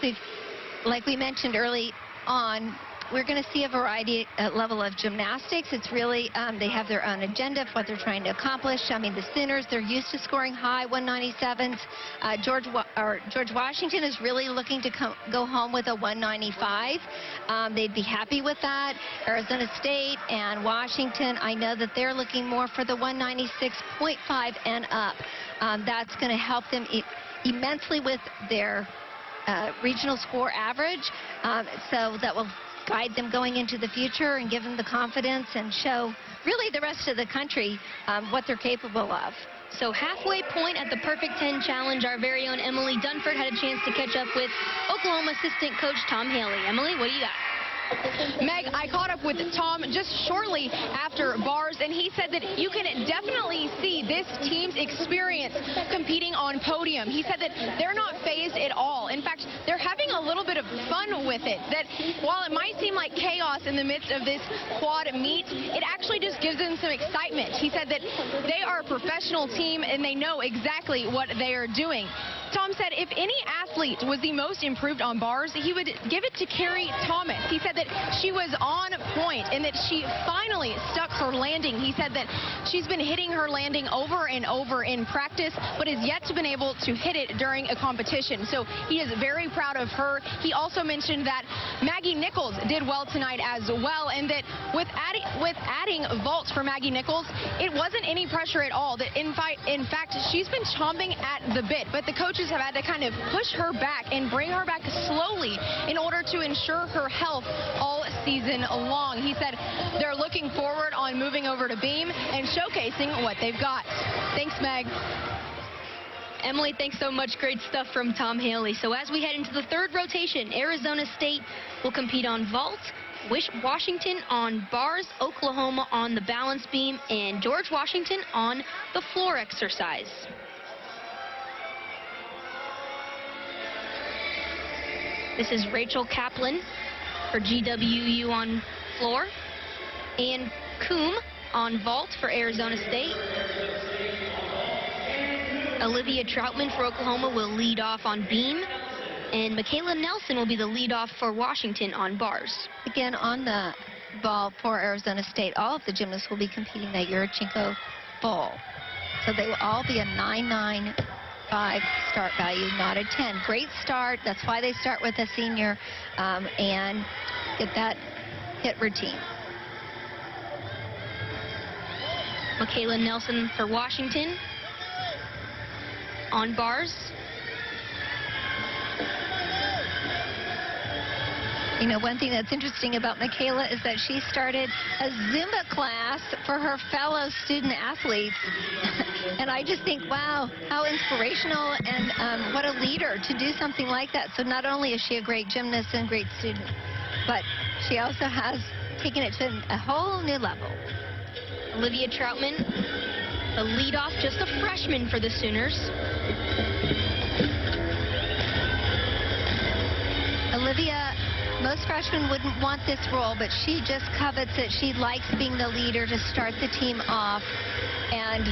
like we mentioned early on, we're going to see a variety level of gymnastics. It's really, they have their own agenda for what they're trying to accomplish. I mean, the Sooners, they're used to scoring high 197s. George Washington is really looking to go home with a 195. They'd be happy with that. Arizona State and Washington, I know that they're looking more for the 196.5 and up. That's going to help them immensely with their regional score average. So that will guide them going into the future and give them the confidence and show really the rest of the country what they're capable of. So halfway point at the Perfect 10 Challenge, our very own Emily Dunford had a chance to catch up with Oklahoma assistant coach Tom Haley. Emily, what do you got? Meg, I caught up with Tom just shortly after bars, and he said that you can definitely see this team's experience competing on podium. He said that they're not phased at all. In fact, they're having a little bit of fun with it. That while it might seem like chaos in the midst of this quad meet, it actually just gives them some excitement. He said that they are a professional team and they know exactly what they are doing. Tom said if any athlete was the most improved on bars, he would give it to Carrie Thomas. He said that she was on point and that she finally stuck her landing. He said that she's been hitting her landing over and over in practice, but has yet to been able to hit it during a competition. So he is very proud of her. He also mentioned that Maggie Nichols did well tonight as well, and that with adding vaults for Maggie Nichols, it wasn't any pressure at all. That in fact, she's been chomping at the bit, but the coaches have had to kind of push her back and bring her back slowly in order to ensure her health all season long. He said they're looking forward on moving over to beam and showcasing what they've got. Thanks, Meg. Emily, thanks so much. Great stuff from Tom Haley. So as we head into the third rotation, Arizona State will compete on vault, Washington on bars, Oklahoma on the balance beam, and George Washington on the floor exercise. This is Rachel Kaplan for GWU on floor, and Coombe on vault for Arizona State. Olivia Troutman for Oklahoma will lead off on beam, and Michaela Nelson will be the lead off for Washington on bars. Again, on the ball for Arizona State, all of the gymnasts will be competing at Yurchenko full. So they will all be a 9.95 start value, not a 10. Great start. That's why they start with a senior and get that hit routine. Michaela Nelson for Washington on bars. You know, one thing that's interesting about Michaela is that she started a Zumba class for her fellow student athletes. And I just think, wow, how inspirational and what a leader to do something like that. So not only is she a great gymnast and great student, but she also has taken it to a whole new level. Olivia Troutman, the leadoff, just a freshman for the Sooners. Olivia, most freshmen wouldn't want this role, but she just covets it. She likes being the leader to start the team off. And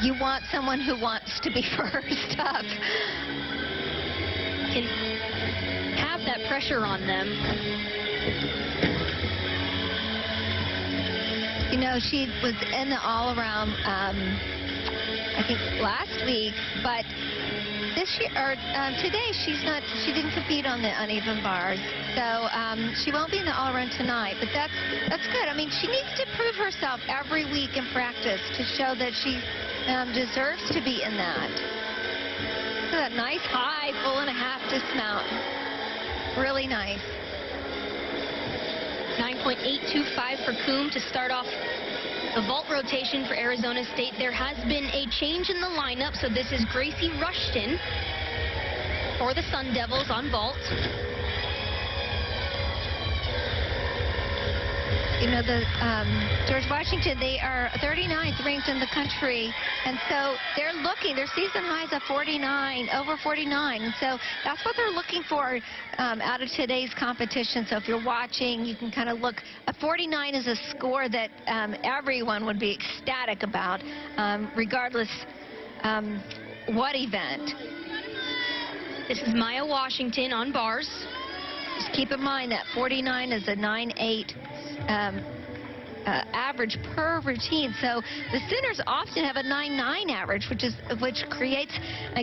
you want someone who wants to be first up. Can have that pressure on them. You know, she was in the all-around, I think, last week, but this year, or today, she didn't compete on the uneven bars, so she won't be in the all-around tonight, but that's good. I mean, she needs to prove herself every week in practice to show that she deserves to be in that. Look at that nice high, 4.5 dismount. Really nice. 9.825 for Coombe to start off the vault rotation for Arizona State. There has been a change in the lineup, so this is Gracie Rushton for the Sun Devils on vault. You know, the George Washington, they are 39th ranked in the country, and so they're looking, their season highs of 49, over 49, and so that's what they're looking for out of today's competition. So if you're watching, you can kind of look. A 49 is a score that everyone would be ecstatic about, regardless what event. This is Maya Washington on bars. Just keep in mind that 49 is a 9.8 average per routine, so the Sooners often have a 9.9 average, which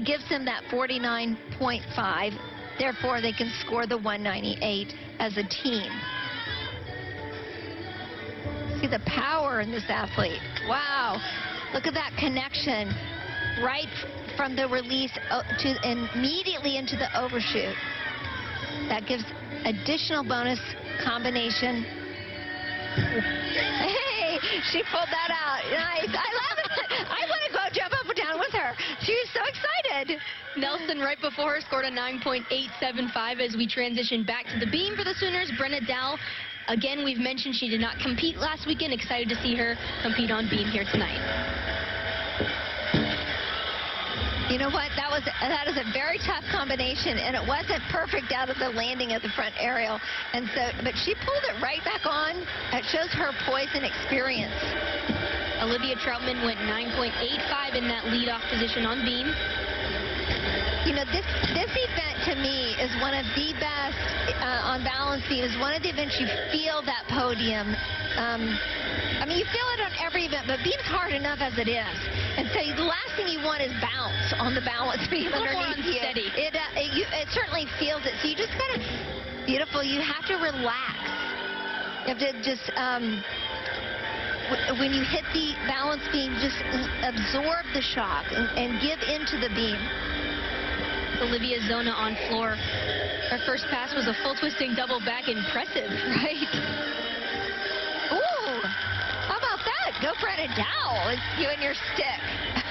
gives them that 49.5. Therefore, they can score the 198 as a team. See the power in this athlete. Wow, look at that connection right from the release immediately into the overshoot. That gives additional bonus combination. Hey, she pulled that out. Nice. I love it. I want to go jump up and down with her. She was so excited. Nelson right before her scored a 9.875 as we transition back to the beam for the Sooners. Brenna Dow, again, we've mentioned she did not compete last weekend. Excited to see her compete on beam here tonight. You know what? That is a very tough combination, and it wasn't perfect out of the landing of the front aerial. And so, but she pulled it right back on. It shows her poise and experience. Olivia Troutman went 9.85 in that leadoff position on beam. You know, this event to me is one of the best on balance beam. Is one of the events you feel that podium. I mean, you feel it on every event, but beam's hard enough as it is. And so the last thing you want is bounce on the balance beam underneath you. It certainly feels it. So you just gotta, beautiful, you have to relax. You have to just, when you hit the balance beam, just absorb the shock and give into the beam. Olivia Zona on floor. Her first pass was a full twisting double back. Impressive, right? Ooh, how about that? Go Brenna Dow, you and your stick.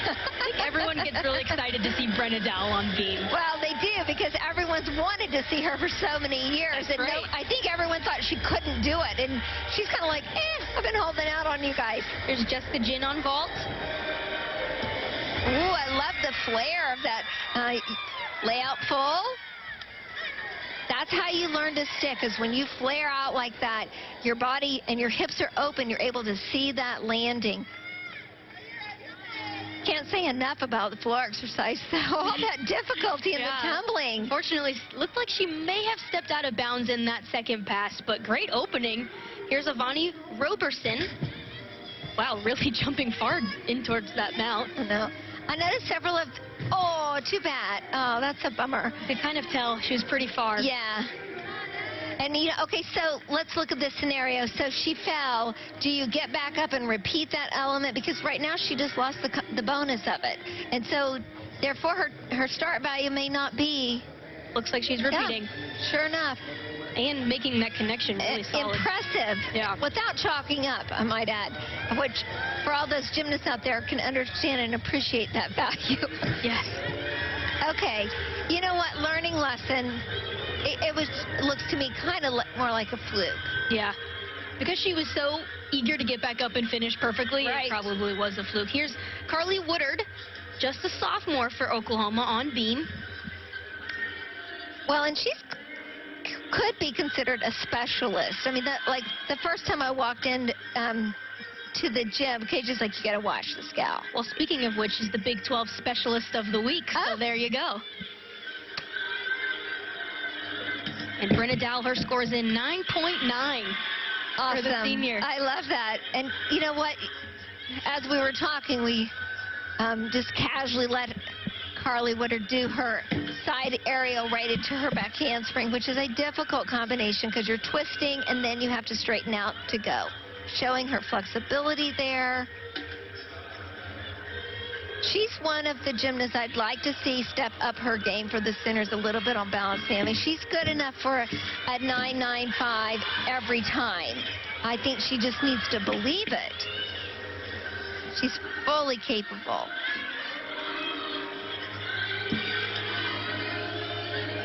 I think everyone gets really excited to see Brenna Dow on beam. Well, they do, because everyone's wanted to see her for so many years. That's and right. I think everyone thought she couldn't do it. And she's kind of like, I've been holding out on you guys. Here's Jessica Jin on vault. Ooh, I love the flare of that layout full. That's how you learn to stick, is when you flare out like that, your body and your hips are open, you're able to see that landing. Can't say enough about the floor exercise, though. All that difficulty in the tumbling. Fortunately, looked like she may have stepped out of bounds in that second pass, but great opening. Here's Avani Roberson. Wow, really jumping far in towards that mount. I noticed several of, oh, too bad. Oh, that's a bummer. You could kind of tell she was pretty far. Yeah. And, you know, okay, so let's look at this scenario. So she fell. Do you get back up and repeat that element? Because right now she just lost the bonus of it. And so, therefore, her start value may not be. Looks like she's repeating. Yeah, sure enough. And making that connection really solid. Impressive. Yeah. Without chalking up, I might add. Which, for all those gymnasts out there, can understand and appreciate that value. Yes. Okay. You know what? Learning lesson. It looks to me kind of more like a fluke. Yeah. Because she was so eager to get back up and finish perfectly, right. It probably was a fluke. Here's Carly Woodard, just a sophomore for Oklahoma on beam. Well, and she's could be considered a specialist. I mean, like the first time I walked in to the gym, KJ's like, you got to watch this gal. Well, speaking of which, she's the Big 12 Specialist of the Week, so there you go. And Brenna Dow, her score is in 9.9 Awesome. for the senior. I love that. And you know what? As we were talking, we just casually let Carly Woodard do her side aerial right into her back handspring, which is a difficult combination because you're twisting and then you have to straighten out to go. Showing her flexibility there. She's one of the gymnasts I'd like to see step up her game for the centers a little bit on balance beam. I mean, she's good enough for a 9.95 every time. I think she just needs to believe it. She's fully capable.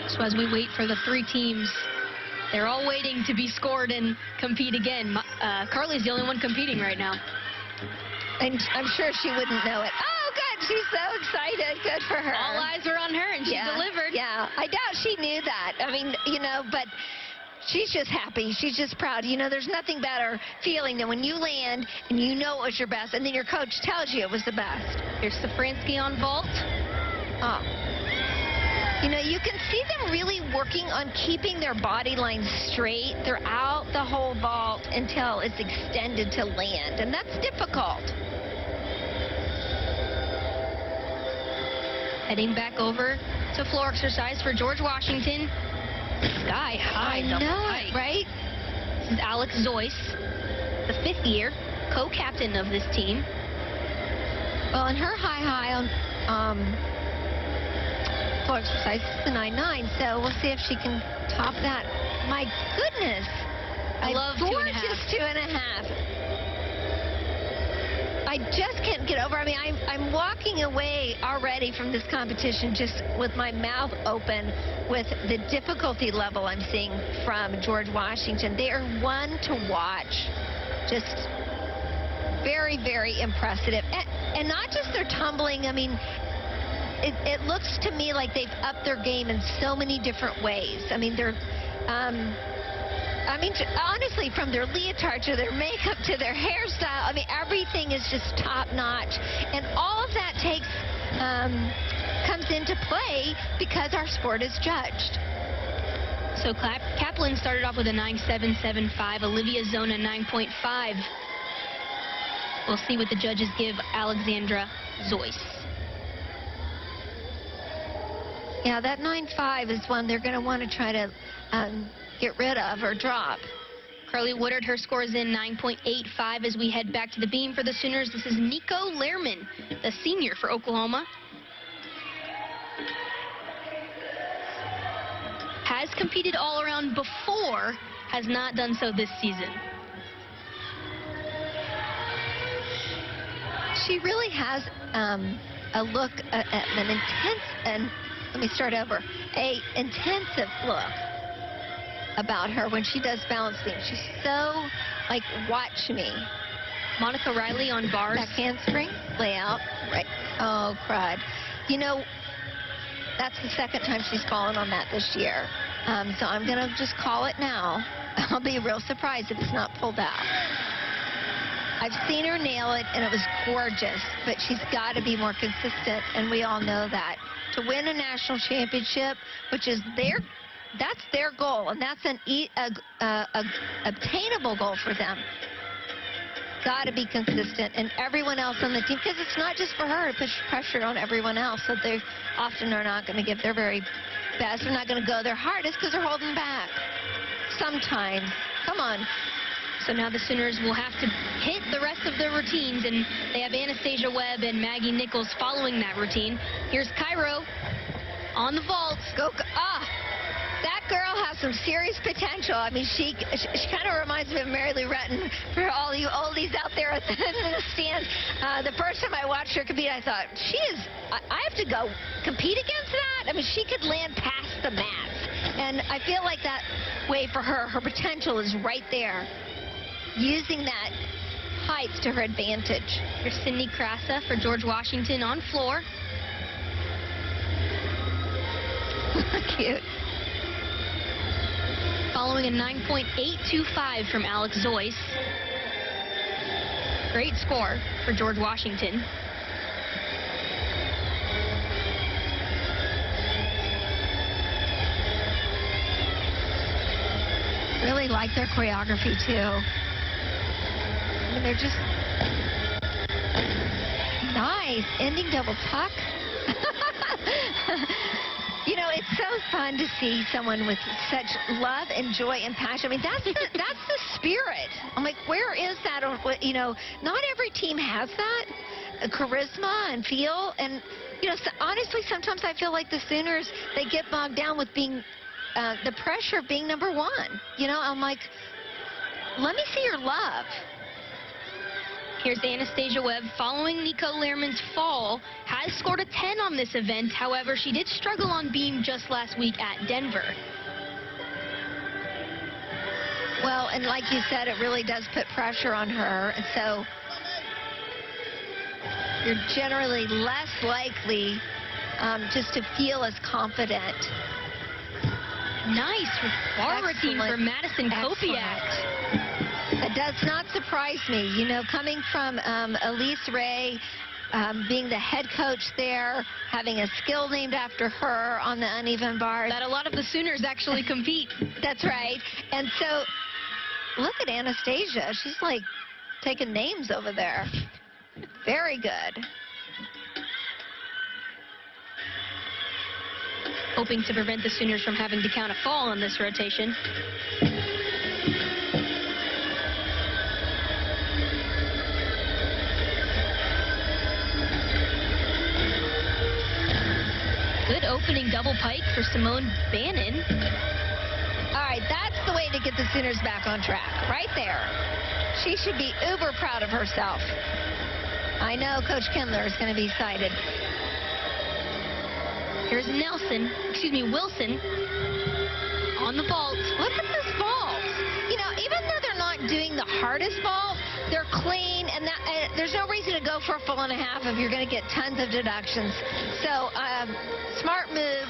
So as we wait for the three teams, they're all waiting to be scored and compete again. Carly's the only one competing right now. And I'm sure she wouldn't know it. Oh, good. She's so excited. Good for her. All eyes are on her, and she delivered. Yeah, I doubt she knew that. I mean, you know, but she's just happy. She's just proud. You know, there's nothing better feeling than when you land and you know it was your best, and then your coach tells you it was the best. Here's Safransky on vault. Oh. You know, you can see them really working on keeping their body line straight throughout the whole vault until it's extended to land, and that's difficult. Heading back over to floor exercise for George Washington. Sky high. I know it, right? This is Alex Zoyce, the 5th year co-captain of this team. Well, and her high on floor exercise is the 9.9, so we'll see if she can top that. My goodness. I love gorgeous 2.5. I just can't get over. I mean, I'm walking away already from this competition just with my mouth open with the difficulty level I'm seeing from George Washington. They are one to watch. Just very, very impressive. And not just their tumbling. I mean, it looks to me like they've upped their game in so many different ways. I mean, they're, honestly, from their leotard to their makeup to their hairstyle, I mean, everything is just top notch. And all of that comes into play because our sport is judged. So Kaplan started off with a 9.775, Olivia Zona 9.5. We'll see what the judges give Alexandra Zoyce. Yeah, that 9.5 is one they're going to want to try to get rid of or drop. Carly Woodard, her score is in 9.85 as we head back to the beam for the Sooners. This is Nico Lehrman, the senior for Oklahoma. Has competed all around before, has not done so this season. She really has a look, an intense, and let me start over, a intensive look about her when she does balance beam. She's so, like, watch me. Monica Riley on bars. Back handspring, layout, right. Oh, crud. You know, that's the second time she's fallen on that this year. So I'm going to just call it now. I'll be real surprised if it's not pulled out. I've seen her nail it, and it was gorgeous, but she's got to be more consistent, and we all know that. To win a national championship, which is that's their goal, and that's an obtainable goal for them. Got to be consistent, and everyone else on the team, because it's not just for her to push pressure on everyone else, so they often are not going to give their very best. They're not going to go their hardest because they're holding back. Sometimes. Come on. So now the Sooners will have to hit the rest of their routines, and they have Anastasia Webb and Maggie Nichols following that routine. Here's Cairo on the vault. That girl has some serious potential. I mean, she kind of reminds me of Mary Lou Retton for all you oldies out there in the stands. The first time I watched her compete, I thought, I have to go compete against that? I mean, she could land past the mats. And I feel like that way for her, her potential is right there. Using that height to her advantage. Here's Sydney Krasa for George Washington on floor. Cute. following a 9.825 from Alex Zoyce. Great score for George Washington. Really like their choreography too. I mean, they're just nice. Ending double tuck. You know, it's so fun to see someone with such love and joy and passion. I mean, that's the spirit. I'm like, where is that? You know, not every team has that charisma and feel. And, you know, so honestly, sometimes I feel like the Sooners, they get bogged down with being the pressure of being number one. You know, I'm like, let me see your love. Here's Anastasia Webb following Nico Lehrman's fall, has scored a 10 on this event. However, she did struggle on beam just last week at Denver. Well, and like you said, it really does put pressure on her. And so you're generally less likely just to feel as confident. Nice bar routine for Madison Kopiak. It does not surprise me. You know, coming from Elise Ray, being the head coach there, having a skill named after her on the uneven bars. That a lot of the Sooners actually compete. That's right. And so, look at Anastasia. She's like taking names over there. Very good. Hoping to prevent the Sooners from having to count a fall on this rotation. Good opening double pike for Simone Bannon. All right, that's the way to get the Sooners back on track, right there. She should be uber proud of herself. I know Coach Kindler is going to be excited. Here's Wilson on the vault. Look at this vault. You know, even though they're not doing the hardest vault, they're clean, and there's no reason to go for a full and a half if you're going to get tons of deductions. So, smart move.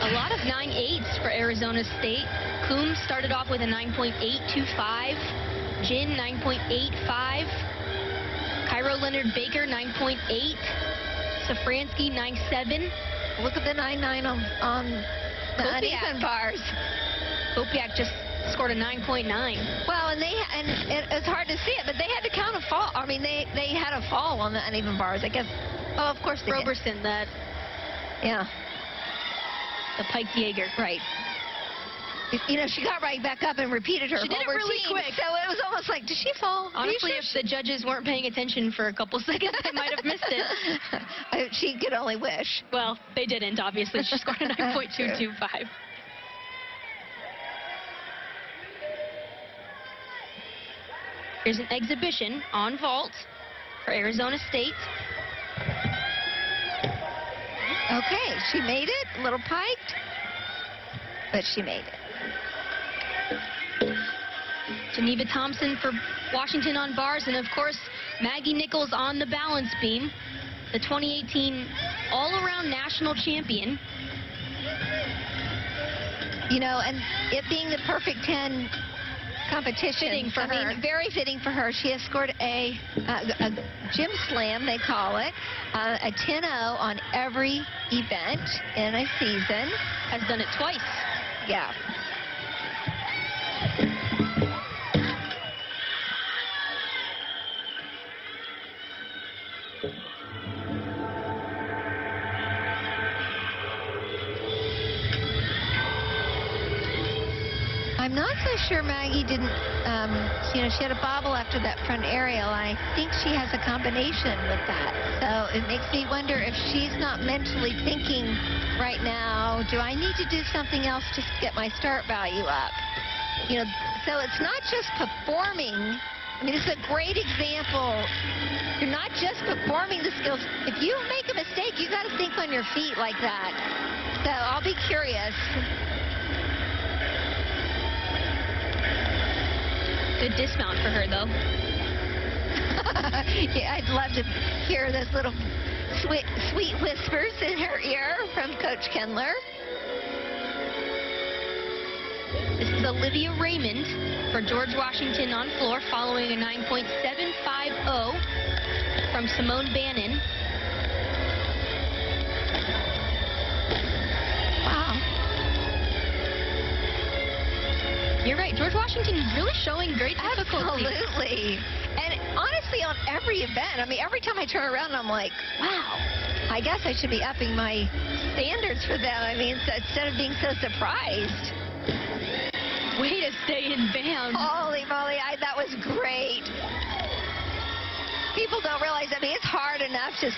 A lot of 9.8s for Arizona State. Coombs started off with a 9.825. Jin, 9.85. Cairo Leonard Baker, 9.8. Safransky, 9.7. Look at the 9.9 on the uneven bars. Kopiak just scored a 9.9. Well, and it's hard to see it, but they had to count a fall. I mean, they had a fall on the uneven bars, I guess. Oh, of course they Roberson, did. Yeah. The Pike Jaeger. Right. You know, she got right back up and repeated her She did it really quick. So it was almost like, did she fall? Honestly, if the judges weren't paying attention for a couple seconds, they might have missed it. She could only wish. Well, they didn't, obviously. She scored a 9.225. Here's an exhibition on vault for Arizona State. Okay, she made it. A little piked, but she made it. Geneva Thompson for Washington on bars, and of course, Maggie Nichols on the balance beam, the 2018 all-around national champion. You know, and it being the perfect 10 competition. Fitting for her. Very fitting for her. She has scored a gym slam, they call it, a 10-0 on every event in a season. Has done it twice. Yeah. I'm not so sure Maggie didn't, you know, she had a bobble after that front aerial. I think she has a combination with that. So it makes me wonder if she's not mentally thinking right now, do I need to do something else to get my start value up? You know, so it's not just performing. I mean, it's a great example. You're not just performing the skills. If you make a mistake, you got to think on your feet like that. So I'll be curious. Good dismount for her, though. Yeah, I'd love to hear those little sweet whispers in her ear from Coach Kindler. This is Olivia Raymond for George Washington on floor, following a 9.750 from Simone Bannon. Wow. You're right. George Washington really showing great difficulty. Absolutely. And honestly, on every event, I mean, every time I turn around, I'm like, wow, I guess I should be upping my standards for them. I mean, so instead of being so surprised. Way to stay in bounds. Holy moly, that was great. People don't realize, I mean, it's hard enough to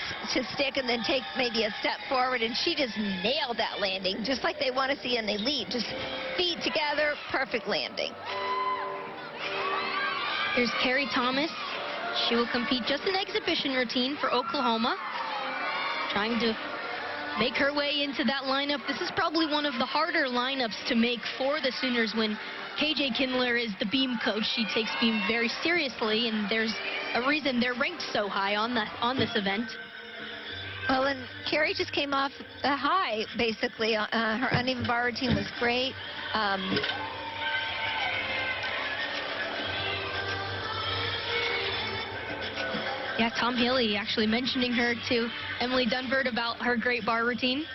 stick and then take maybe a step forward, and she just nailed that landing, just like they want to see an elite. Just feet together, perfect landing. Here's Carrie Thomas. She will compete just an exhibition routine for Oklahoma, trying to make her way into that lineup. This is probably one of the harder lineups to make for the Sooners when KJ Kindler is the beam coach. She takes beam very seriously, and there's a reason they're ranked so high on this event. Well, and Carrie just came off the high, basically. Her uneven bar routine was great. Yeah, Tom Healy actually mentioning her to Emily Dunford about her great bar routine.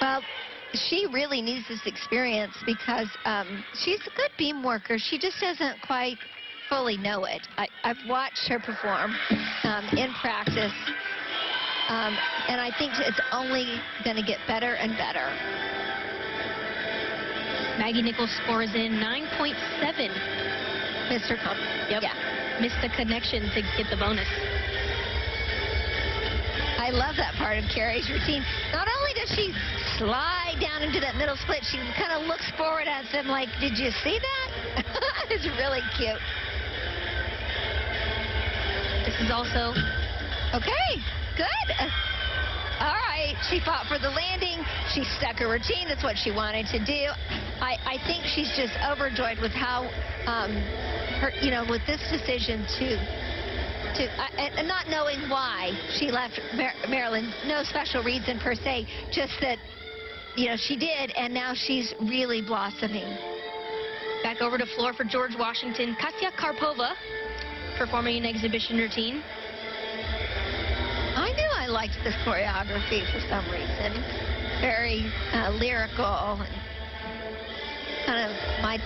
Well, she really needs this experience because she's a good beam worker. She just doesn't quite fully know it. I've watched her perform in practice, and I think it's only going to get better and better. Maggie Nichols scores in 9.7. Mr. Comp. Yep. Yeah. Missed the connection to get the bonus. I love that part of Carrie's routine. Not only does she slide down into that middle split, she kind of looks forward at them like, did you see that? It's really cute. This is also... Okay, good. All right, she fought for the landing. She stuck her routine. That's what she wanted to do. I think she's just overjoyed with how, with this decision and not knowing why she left Maryland. No special reason per se, just that, she did, and now she's really blossoming. Back over to floor for George Washington. Katya Karpova performing an exhibition routine. I knew I liked this choreography for some reason. Very lyrical. Kind of my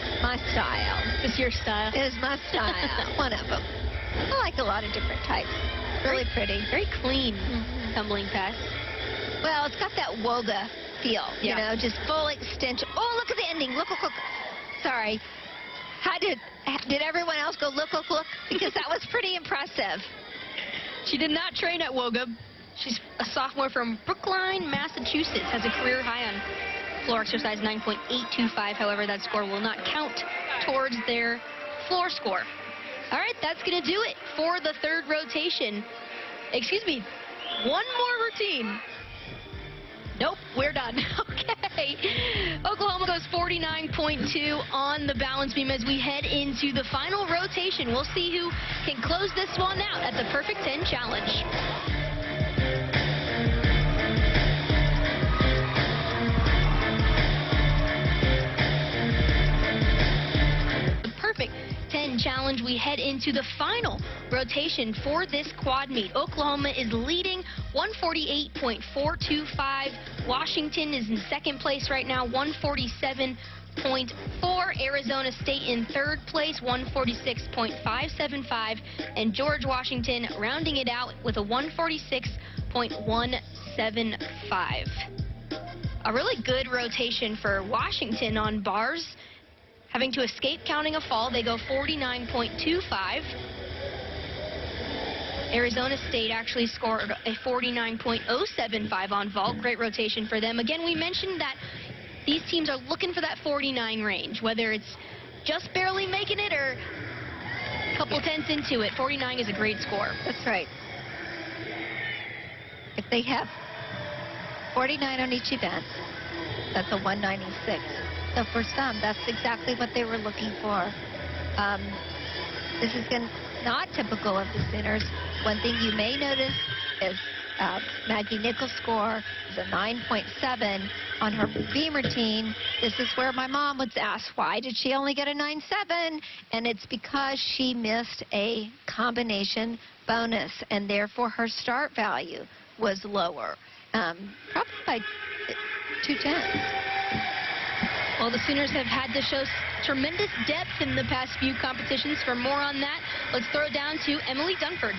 style. It's your style. It is my style. One of them. I like a lot of different types. Really pretty. Very clean tumbling pass. Well, it's got that woga feel, just full extension. Oh, look at the ending. Look. Sorry. Did everyone else go look? Because that was pretty impressive. She did not train at WOGA. She's a sophomore from Brookline, Massachusetts. Has a career high on floor exercise 9.825. However, that score will not count towards their floor score. All right, that's going to do it for the third rotation. Excuse me, one more routine. Nope, we're done. Okay. Oklahoma goes 49.2 on the balance beam as we head into the final rotation. We'll see who can close this one out at the Perfect 10 Challenge. The Perfect 10 Challenge, we head into the final rotation for this quad meet. Oklahoma is leading 148.425. Washington is in second place right now, 147.4. Arizona State in third place, 146.575. And George Washington rounding it out with a 146.175. A really good rotation for Washington on bars. Having to escape counting a fall, they go 49.25. Arizona State actually scored a 49.075 on vault. Great rotation for them. Again, we mentioned that these teams are looking for that 49 range, whether it's just barely making it or a couple tenths into it. 49 is a great score. That's right. If they have 49 on each event, that's a 196. So for some, that's exactly what they were looking for. This is not typical of the Sooners. One thing you may notice is Maggie Nichols' score is a 9.7 on her beam routine. This is where my mom would ask, why did she only get a 9.7? And it's because she missed a combination bonus, and therefore her start value was lower, probably by 2/10. Well, the Sooners have had to show tremendous depth in the past few competitions. For more on that, let's throw it down to Emily Dunford.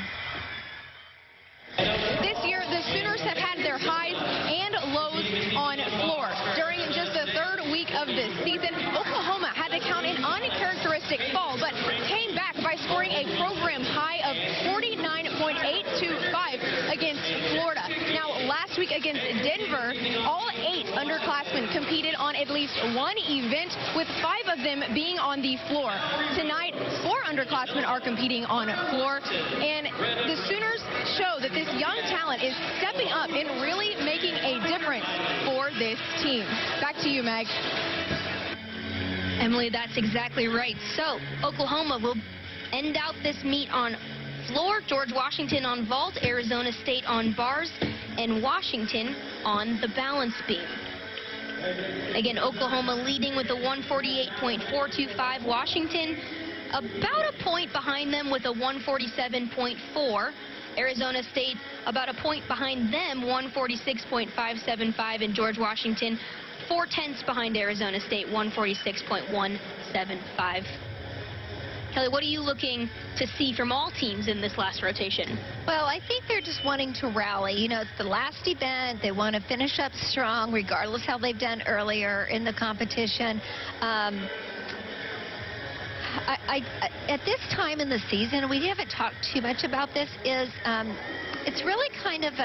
This year, the Sooners have had their highs and lows on floor. During just the third week of this season, Oklahoma had to count an uncharacteristic fall, but came back by scoring a program high of 49.825 against Florida. Now, last week against Denver, all 8 underclassmen competed on at least one event, with 5 of them being on the floor. Tonight, 4 underclassmen are competing on floor, and the Sooners show that this young talent is stepping up and really making a difference for this team. Back to you, Meg. Emily, that's exactly right. So, Oklahoma will end out this meet on floor, George Washington on vault, Arizona State on bars, and Washington on the balance beam. Again, Oklahoma leading with a 148.425. Washington about a point behind them with a 147.4. Arizona State about a point behind them, 146.575, and George Washington 0.4 behind Arizona State, 146.175. Kelly, what are you looking to see from all teams in this last rotation? Well, I think they're just wanting to rally. You know, it's the last event. They want to finish up strong, regardless how they've done earlier in the competition. At this time in the season, we haven't talked too much about this, is it's really kind of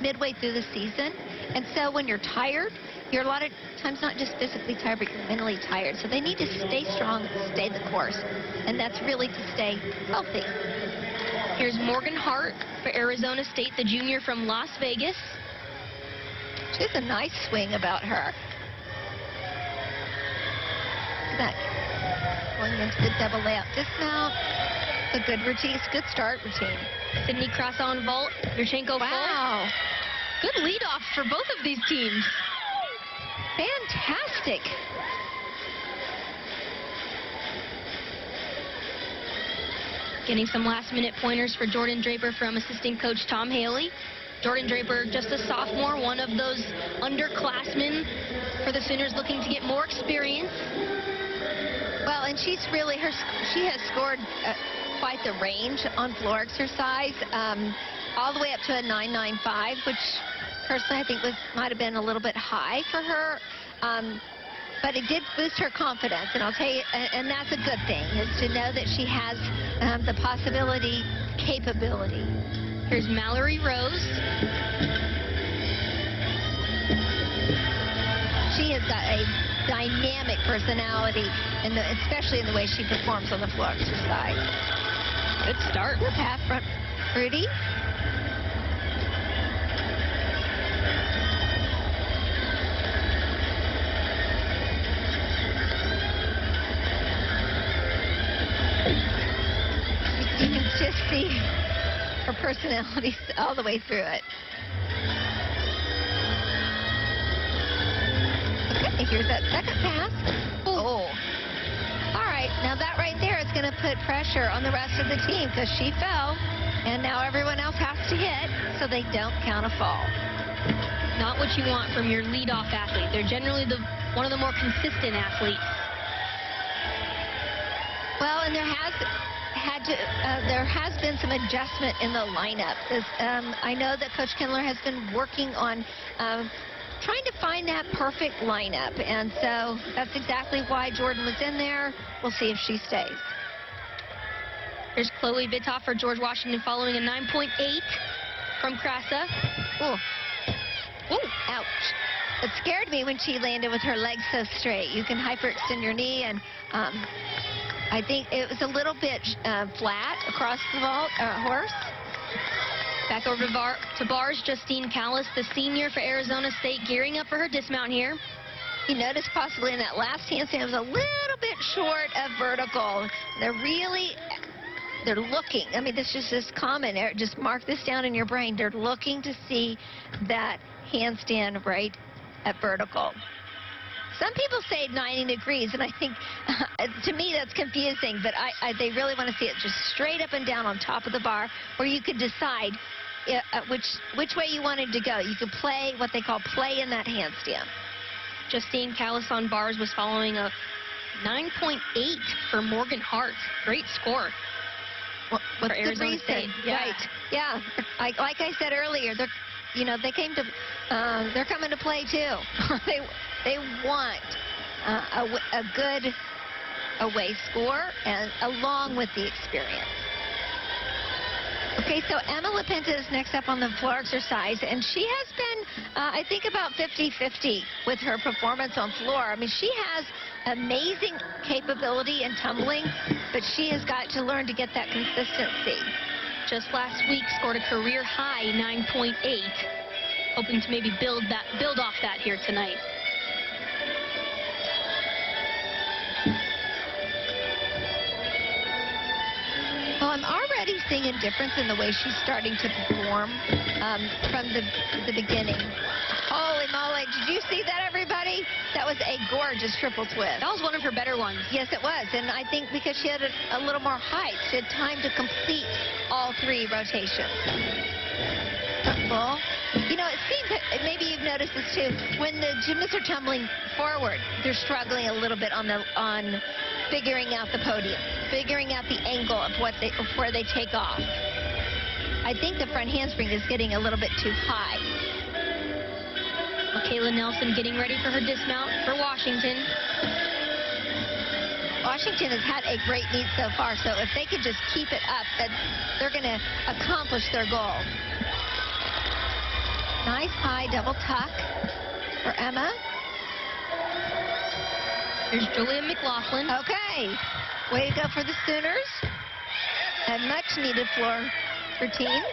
midway through the season. And so when you're tired, you're a lot of times not just physically tired, but you're mentally tired. So they need to stay strong, stay the course. And that's really to stay healthy. Here's Morgan Hart for Arizona State, the junior from Las Vegas. She has a nice swing about her. Look at that. Going into the double layup dismount. It's a good routine. It's a good start routine. Sydney Cross on vault. Yurchenko Wow. full. Good leadoff for both of these teams. Fantastic. Getting some last-minute pointers for Jordan Draper from assistant coach Tom Haley. Jordan Draper, just a sophomore, one of those underclassmen for the Sooners looking to get more experience. Well, and she's really, she has scored quite the range on floor exercise, all the way up to a 9.95, which personally I think might have been a little bit high for her. But it did boost her confidence, and I'll tell you, and that's a good thing, is to know that she has the possibility, capability. Here's Mallory Rose. She has got a dynamic personality, especially in the way she performs on the floor exercise. Good start. Good half front, Rudy. You can just see her personality all the way through it. Okay, here's that second pass. Oh. All right, now that right there is going to put pressure on the rest of the team because she fell, and now everyone else has to hit so they don't count a fall. Not what you want from your leadoff athlete. They're generally one of the more consistent athletes. Well, and there has been some adjustment in the lineup. I know that Coach Kindler has been working on trying to find that perfect lineup, and so that's exactly why Jordan was in there. We'll see if she stays. Here's Chloe Vitoff for George Washington following a 9.8 from Krasa. Oh, ouch. It scared me when she landed with her legs so straight. You can hyperextend your knee, and I think it was a little bit flat across the horse. Back over to bars, Justine Callis, the senior for Arizona State, gearing up for her dismount here. You notice possibly in that last handstand it was a little bit short of vertical. They're really they're looking. I mean, this is just common. Just mark this down in your brain. They're looking to see that handstand right at vertical. Some people say 90 degrees, and I think, to me, that's confusing, but they really want to see it just straight up and down on top of the bar, where you could decide which way you wanted to go. You could play what they call play in that handstand. Justine Callis on bars was following a 9.8 for Morgan Hart. Great score. What's Arizona the reason? State. Yeah. Right. Yeah. Like I said earlier, they're coming to play too. they want a good away score, and along with the experience. Okay, so Emma LaPinta is next up on the floor exercise, and she has been, I think, about 50-50 with her performance on floor. I mean, she has amazing capability in tumbling, but she has got to learn to get that consistency. Just last week scored a career high 9.8, hoping to maybe build off that here tonight. Well, I'm already seeing a difference in the way she's starting to perform from the beginning. Holy moly, did you see that, everybody? That was a gorgeous triple twist. That was one of her better ones. Yes, it was, and I think because she had a little more height, she had time to complete all 3 rotations. Well, you know, it seems that maybe you've noticed this too. When the gymnasts are tumbling forward, they're struggling a little bit on figuring out the podium, figuring out the angle of where they take off. I think the front handspring is getting a little bit too high. Kayla Nelson getting ready for her dismount for Washington. Washington has had a great meet so far, so if they could just keep it up, they're going to accomplish their goal. Nice high double tuck for Emma. Here's Julia McLaughlin. Okay. Way to go for the Sooners. A much-needed floor routine.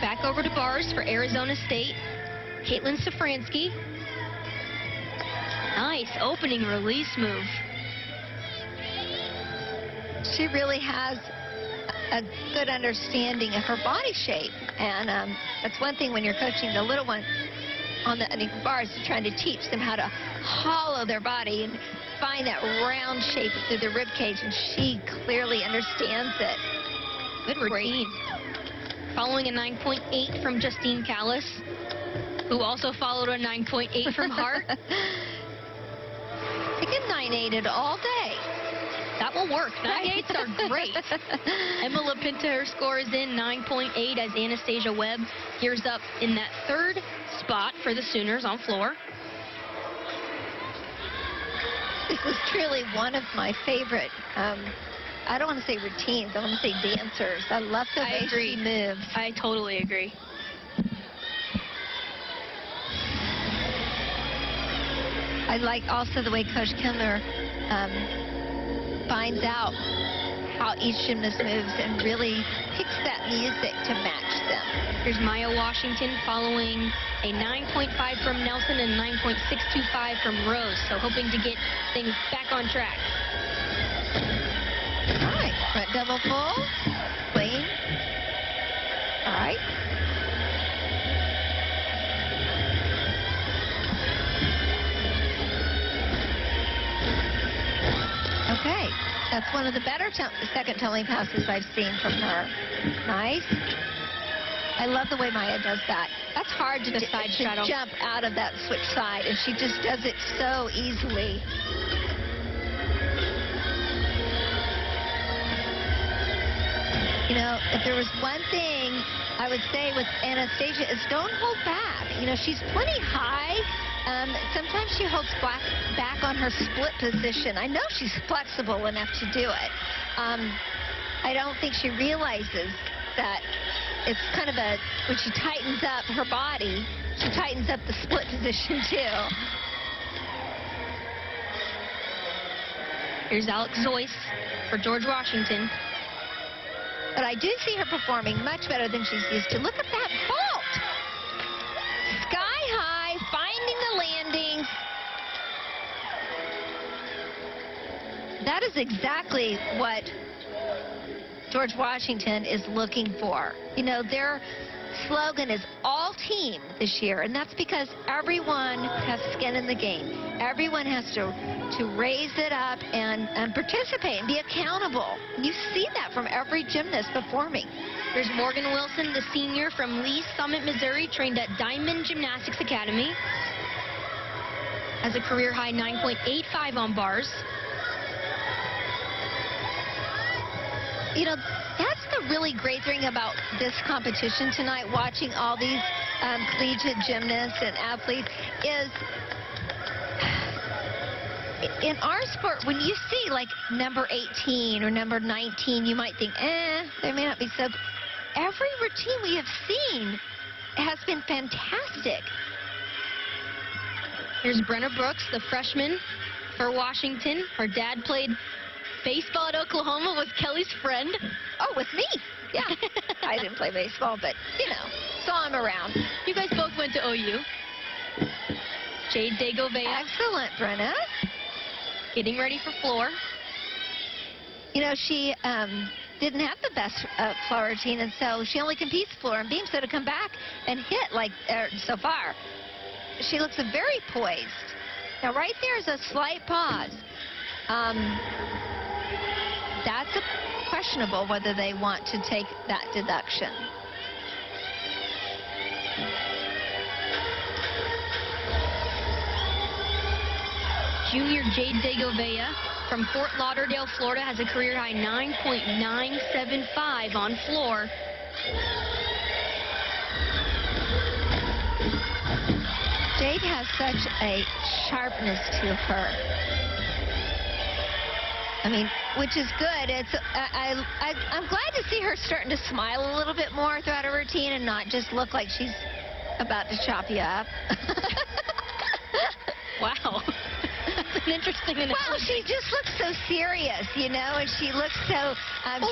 Back over to bars for Arizona State. Caitlin Safransky. Nice opening release move. She really has a good understanding of her body shape, and that's one thing when you're coaching the little ones on the bars, trying to teach them how to hollow their body and find that round shape through the rib cage, and she clearly understands it. Good routine. Following a 9.8 from Justine Callis, who also followed a 9.8 from Hart. I can 9-8 all day. That will work. 9.8s are great. Emma LaPinta, her score is in 9.8 as Anastasia Webb gears up in that 3rd spot for the Sooners on floor. This is truly one of my favorite, I don't want to say routines, I want to say dancers. I love the way she moves. I totally agree. I like also the way Coach Kindler finds out how each gymnast moves and really picks that music to match them. Here's Maya Washington following a 9.5 from Nelson and 9.625 from Rose, so hoping to get things back on track. All right, front double full, clean. All right. Okay, that's one of the better second tumbling passes I've seen from her. Nice. I love the way Maya does that. That's hard to jump out of that switch side, and she just does it so easily. You know, if there was one thing I would say with Anastasia is don't hold back. You know, she's plenty high. Sometimes she holds back on her split position. I know she's flexible enough to do it. I don't think she realizes that it's kind of when she tightens up her body, she tightens up the split position too. Here's Alex Zoyce for George Washington. But I do see her performing much better than she's used to. Look at that vault. Sky high, finding the landings. that is exactly what George Washington is looking for. You know, their slogan is all team this year, and that's because everyone has skin in the game. Everyone has to raise it up and participate and be accountable. You see that from every gymnast performing. There's Morgan Wilson, the senior from Lee's Summit, Missouri, trained at Diamond Gymnastics Academy. Has a career high 9.85 on bars. You know, that's the really great thing about this competition tonight, watching all these collegiate gymnasts and athletes, is in our sport, when you see like number 18 or number 19, you might think, they may not be so. Every routine we have seen has been fantastic. Here's Brenna Brooks, the freshman for Washington. Her dad played baseball at Oklahoma, was Kelly's friend. Oh, with me. Yeah. I didn't play baseball, but, you know, saw him around. You guys both went to OU. Jade Degovea. Excellent, Brenna. Getting ready for floor. You know, she didn't have the best floor routine, and so she only competes floor and beam, so to come back and hit like so far, she looks very poised. Now, right there is a slight pause. That's questionable whether they want to take that deduction. Junior Jade Degovea from Fort Lauderdale, Florida, has a career high 9.975 on floor. Jade has such a sharpness to her. I mean, which is good. It's I'm glad to see her starting to smile a little bit more throughout her routine and not just look like she's about to chop you up. Wow. That's an interesting analogy. Well, she just looks so serious, you know, and she looks so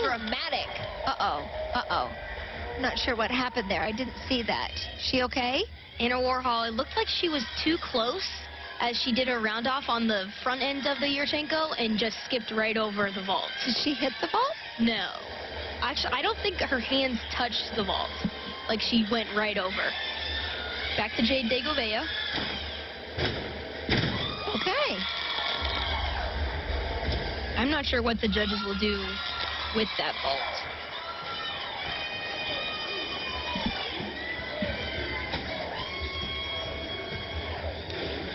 dramatic. Uh-oh. I'm not sure what happened there. I didn't see that. She okay? Anna Warhol, it looked like she was too close as she did her round off on the front end of the Yurchenko and just skipped right over the vault. Did she hit the vault? No. Actually, I don't think her hands touched the vault. Like, she went right over. Back to Jade Degovea. Okay. I'm not sure what the judges will do with that vault.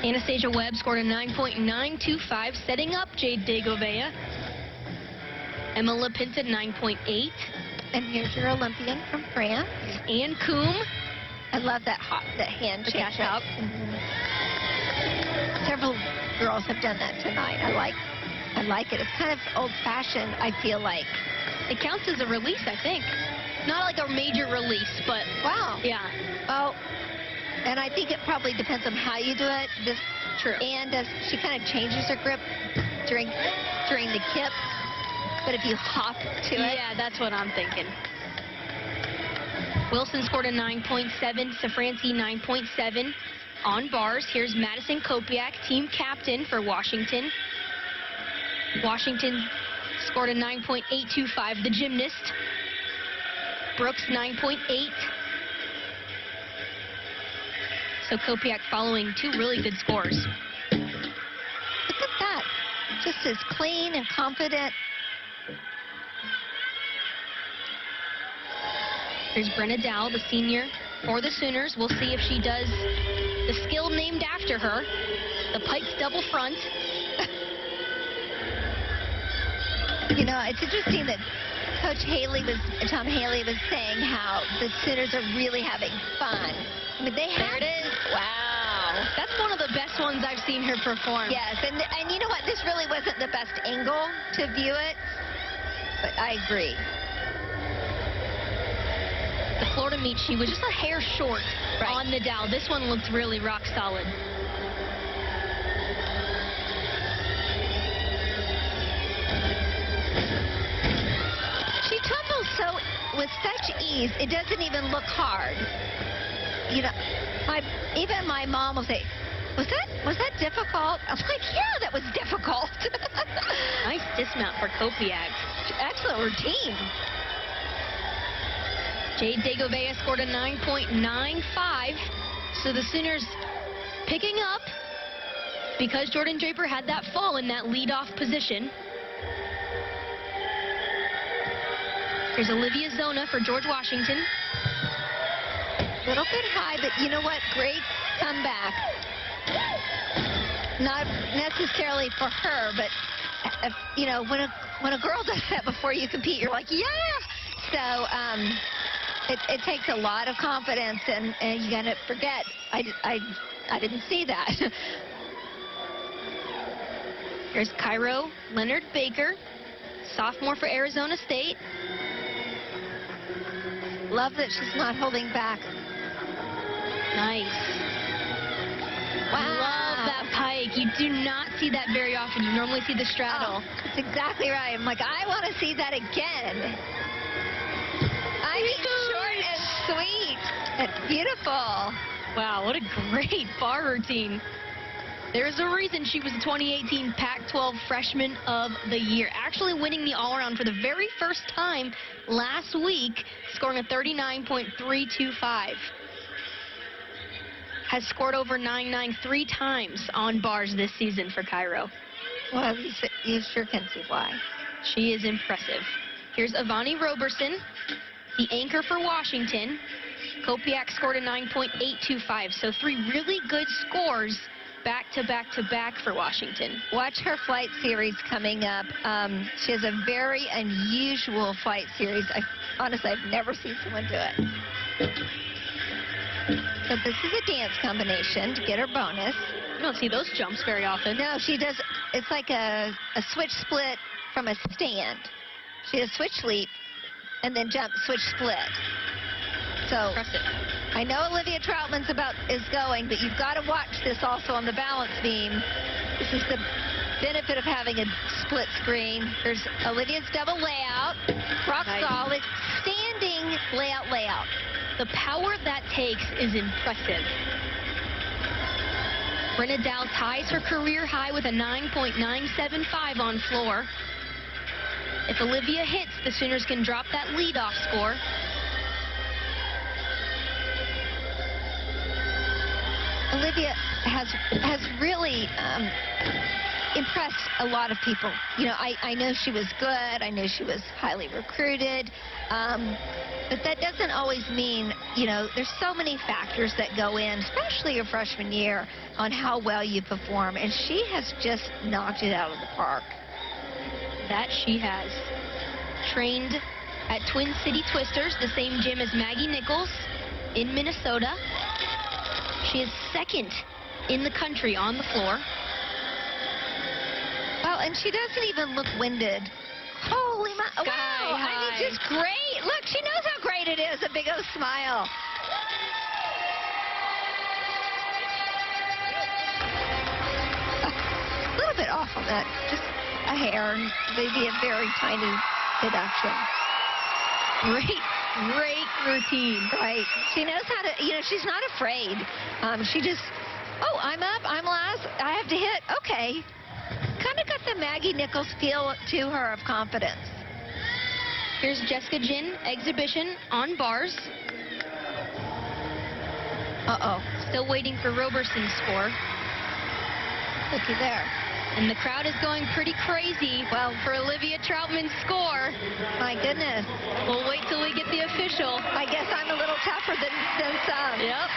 Anastasia Webb scored a 9.925, setting up Jade Degovea. Emma Lepinta, 9.8. And here's your Olympian from France. Ann Coombe. I love that hand shake. cash out. Several girls have done that tonight. I like it. It's kind of old-fashioned, I feel like. It counts as a release, I think. Not like a major release, but wow. Yeah. Oh, and I think it probably depends on how you do it. True. And she kind of changes her grip during the kip. But if you hop to it. Yeah, that's what I'm thinking. Wilson scored a 9.7. Safranci, 9.7 on bars. Here's Madison Kopiak, team captain for Washington. Washington scored a 9.825, the gymnast. Brooks, 9.8. So Kopiak following two really good scores. Look at that. Just as clean and confident. Here's Brenna Dow, the senior for the Sooners. We'll see if she does the skill named after her, the Pikes double front. You know, it's interesting that Tom Haley was saying how the Sooners are really having fun. I mean, there it is. Wow. That's one of the best ones I've seen her perform. Yes, and you know what? This really wasn't the best angle to view it, but I agree. The Florida meet, she was just a hair short on the Dow. This one looked really rock solid. She tumbles with such ease, it doesn't even look hard. You know, even my mom will say, Was that difficult? I was like, yeah, that was difficult. Nice dismount for Kopiak. Excellent routine. Jade Dagovea scored a 9.95. So the Sooners picking up because Jordan Draper had that fall in that leadoff position. Here's Olivia Zona for George Washington. A little bit high, but you know what? Great comeback. Not necessarily for her, but you know, when a girl does that before you compete, you're like, yeah. So it takes a lot of confidence, and you gotta forget. I didn't see that. Here's Cairo Leonard Baker, sophomore for Arizona State. Love that she's not holding back. Nice. Wow. Love that pike. You do not see that very often. You normally see the straddle. Oh, that's exactly right. I'm like, I want to see that again. I mean, short and sweet. It's beautiful. Wow, what a great bar routine. There's a reason she was the 2018 Pac-12 Freshman of the Year, actually winning the all-around for the very first time last week, scoring a 39.325. Has scored over 9.9 3 times on bars this season for Cairo. Well, you sure can see why. She is impressive. Here's Avani Roberson, the anchor for Washington. Kopiak scored a 9.825, so 3 really good scores back to back for Washington. Watch her flight series coming up. She has a very unusual flight series. Honestly, I've never seen someone do it. So this is a dance combination to get her bonus. You don't see those jumps very often. No, she does. It's like a switch split from a stand. She does switch leap and then jump switch split. So Impressive. I know Olivia Troutman's is going, but you've got to watch this also on the balance beam. This is the benefit of having a split screen. There's Olivia's double layout, rock solid, standing layout. The power that takes is impressive. Brenna Dow ties her career high with a 9.975 on floor. If Olivia hits, the Sooners can drop that leadoff score. Olivia has really impressed a lot of people. You know, I know she was good. I know she was highly recruited. But that doesn't always mean, you know, there's so many factors that go in, especially your freshman year, on how well you perform. And she has just knocked it out of the park. That she has. Trained at Twin City Twisters, the same gym as Maggie Nichols in Minnesota. She is second in the country on the floor. Well, and she doesn't even look winded. Holy wow. High. I mean, just great. Look, she knows how great it is. A big old smile. A little bit off on that. Just a hair, maybe a very tiny deduction. Great routine. Right. She knows how to, you know, she's not afraid. She just, oh, I'm up, I'm last, I have to hit. Okay. Kind of got the Maggie Nichols feel to her of confidence. Here's Jessica Jin, exhibition on bars. Uh-oh. Still waiting for Roberson's score. Looky there. And the crowd is going pretty crazy. Well, for Olivia Troutman's score. My goodness. We'll wait till we get the official. I guess I'm a little tougher than some. Yep.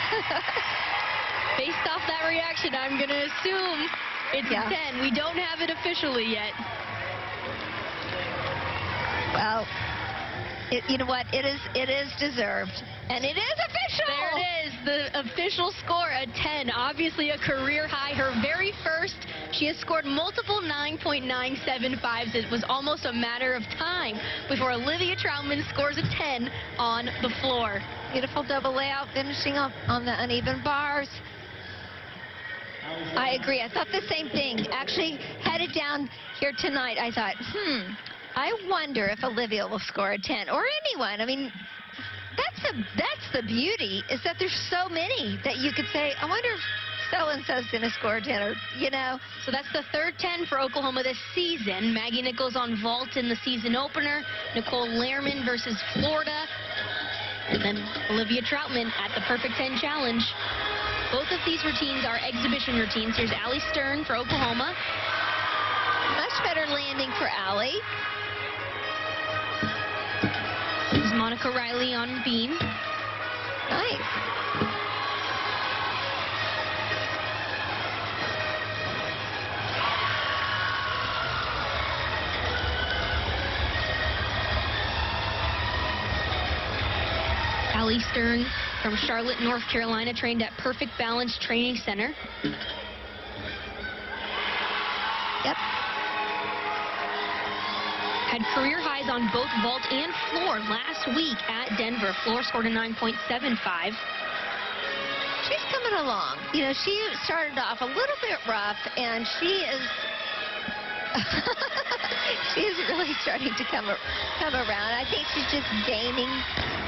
Based off that reaction, I'm going to assume it's a 10. We don't have it officially yet. Well, you know what? It is deserved. And it is official. There it is. The official score, a 10. Obviously a career high. Her very first. She has scored multiple 9.975s. It was almost a matter of time before Olivia Troutman scores a 10 on the floor. Beautiful double layout, finishing up on the uneven bars. I agree. I thought the same thing. Actually, headed down here tonight, I thought, I wonder if Olivia will score a 10, or anyone. I mean, that's the beauty, is that there's so many that you could say, I wonder if so-and-so's going to score 10, or, you know. So that's the third 10 for Oklahoma this season. Maggie Nichols on vault in the season opener. Nicole Lehrman versus Florida. And then Olivia Troutman at the Perfect 10 Challenge. Both of these routines are exhibition routines. Here's Allie Stern for Oklahoma. Much better landing for Allie. Here's Monica Riley on beam. Nice. Allie Stern from Charlotte, North Carolina, trained at Perfect Balance Training Center. Yep. Had career highs on both vault and floor last week at Denver. Floor scored a 9.75. She's coming along. You know, she started off a little bit rough, and she is she's really starting to come around. I think she's just gaining.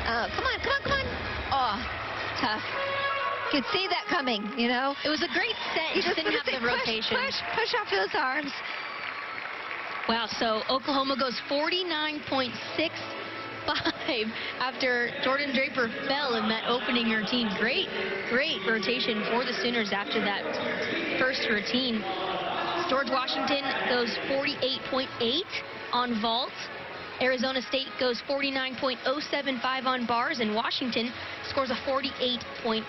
Come on, come on, come on. Oh, tough. Could see that coming, you know. It was a great set. You just didn't have the rotation. Push off those arms. Wow, so Oklahoma goes 49.65 after Jordan Draper fell in that opening routine. Great rotation for the Sooners after that first routine. George Washington goes 48.8 on vault. Arizona State goes 49.075 on bars, and Washington scores a 48.85.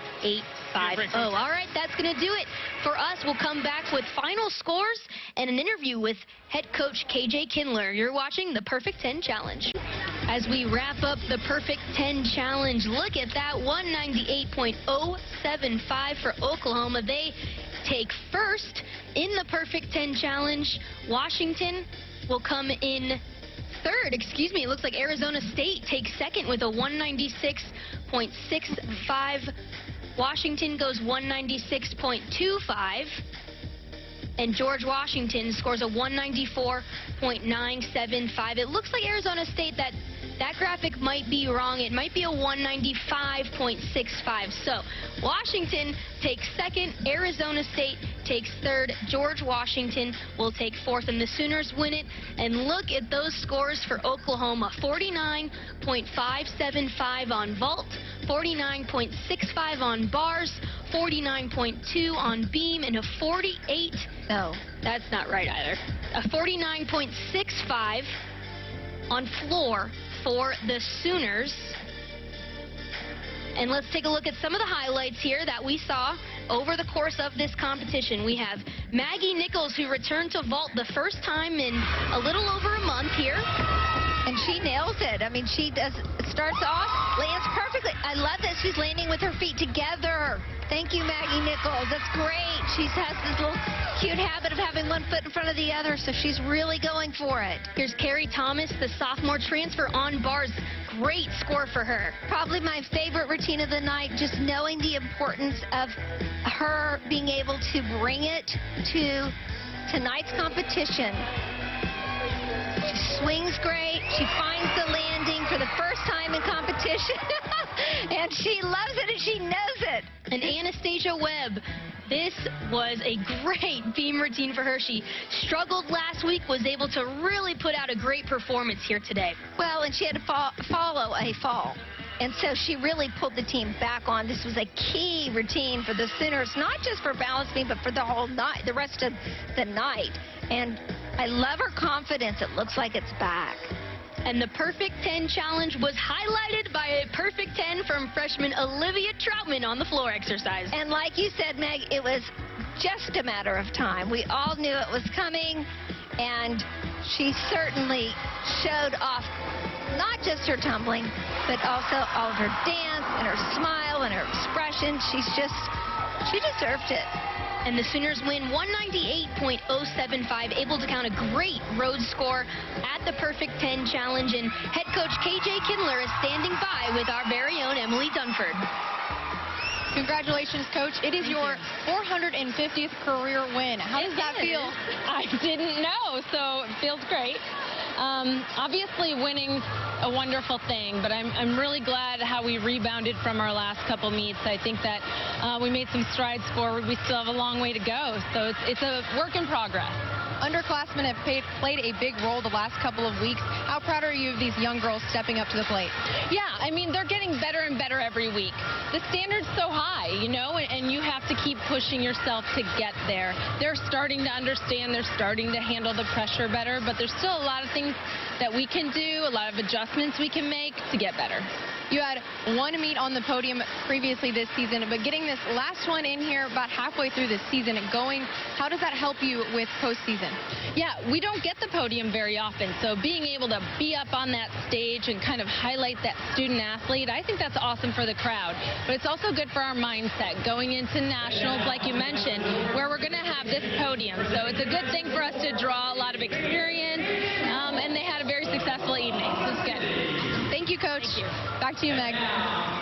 Oh, all right, that's going to do it for us. We'll come back with final scores and an interview with head coach KJ Kindler. You're watching the Perfect 10 Challenge. As we wrap up the Perfect 10 Challenge, look at that 198.075 for Oklahoma. They take first in the Perfect 10 Challenge. Washington will come in third. Excuse me. It looks like Arizona State takes second with a 196.65. Washington goes 196.25. And George Washington scores a 194.975. It looks like Arizona State, that graphic might be wrong. It might be a 195.65. So Washington takes second. Arizona State takes third. George Washington will take fourth, and the Sooners win it. And look at those scores for Oklahoma. 49.575 on vault, 49.65 on bars, 49.2 on beam, and a 48. No, that's not right either. A 49.65 on floor for the Sooners. And let's take a look at some of the highlights here that we saw over the course of this competition. We have Maggie Nichols, who returned to vault the first time in a little over a month here. And she nails it. I mean, she starts off, lands perfectly. I love that she's landing with her feet together. Thank you, Maggie Nichols. That's great. She has this little cute habit of having one foot in front of the other, so she's really going for it. Here's Carrie Thomas, the sophomore transfer on bars. Great score for her. Probably my favorite routine of the night, just knowing the importance of her being able to bring it to tonight's competition. She swings great. She finds the landing for the first time in competition. And she loves it, and she knows it. And Anastasia Webb, this was a great beam routine for her. She struggled last week, was able to really put out a great performance here today. Well, and she had to follow a fall. And so she really pulled the team back on. This was a key routine for the Sooners, not just for balance beam, but for the whole night, the rest of the night. And I love her confidence. It looks like it's back. And the Perfect 10 Challenge was highlighted by a Perfect 10 from freshman Olivia Troutman on the floor exercise. And like you said, Meg, it was just a matter of time. We all knew it was coming, and she certainly showed off not just her tumbling, but also all of her dance and her smile and her expression. She deserved it. And the Sooners win 198.075, able to count a great road score at the Perfect 10 Challenge. And head coach KJ Kindler is standing by with our very own Emily Dunford. Congratulations, Coach. It is your 450th career win. How does that feel? I didn't know, so it feels great. Obviously, winning's a wonderful thing, but I'm really glad how we rebounded from our last couple meets. I think that we made some strides forward. We still have a long way to go, so it's a work in progress. Underclassmen have played a big role the last couple of weeks. How proud are you of these young girls stepping up to the plate? Yeah, I mean, they're getting better and better every week. The standard's so high, you know, and you have to keep pushing yourself to get there. They're starting to understand, they're starting to handle the pressure better, but there's still a lot of things that we can do, a lot of adjustments we can make to get better. You had one meet on the podium previously this season, but getting this last one in here about halfway through the season going, how does that help you with postseason? Yeah, we don't get the podium very often, so being able to be up on that stage and kind of highlight that student athlete, I think that's awesome for the crowd. But it's also good for our mindset going into nationals, like you mentioned, where we're going to have this podium. So it's a good thing for us to draw a lot of experience, and they had a very successful evening, so it's good. Thank you, Coach. Thank you. Back to you, Meg.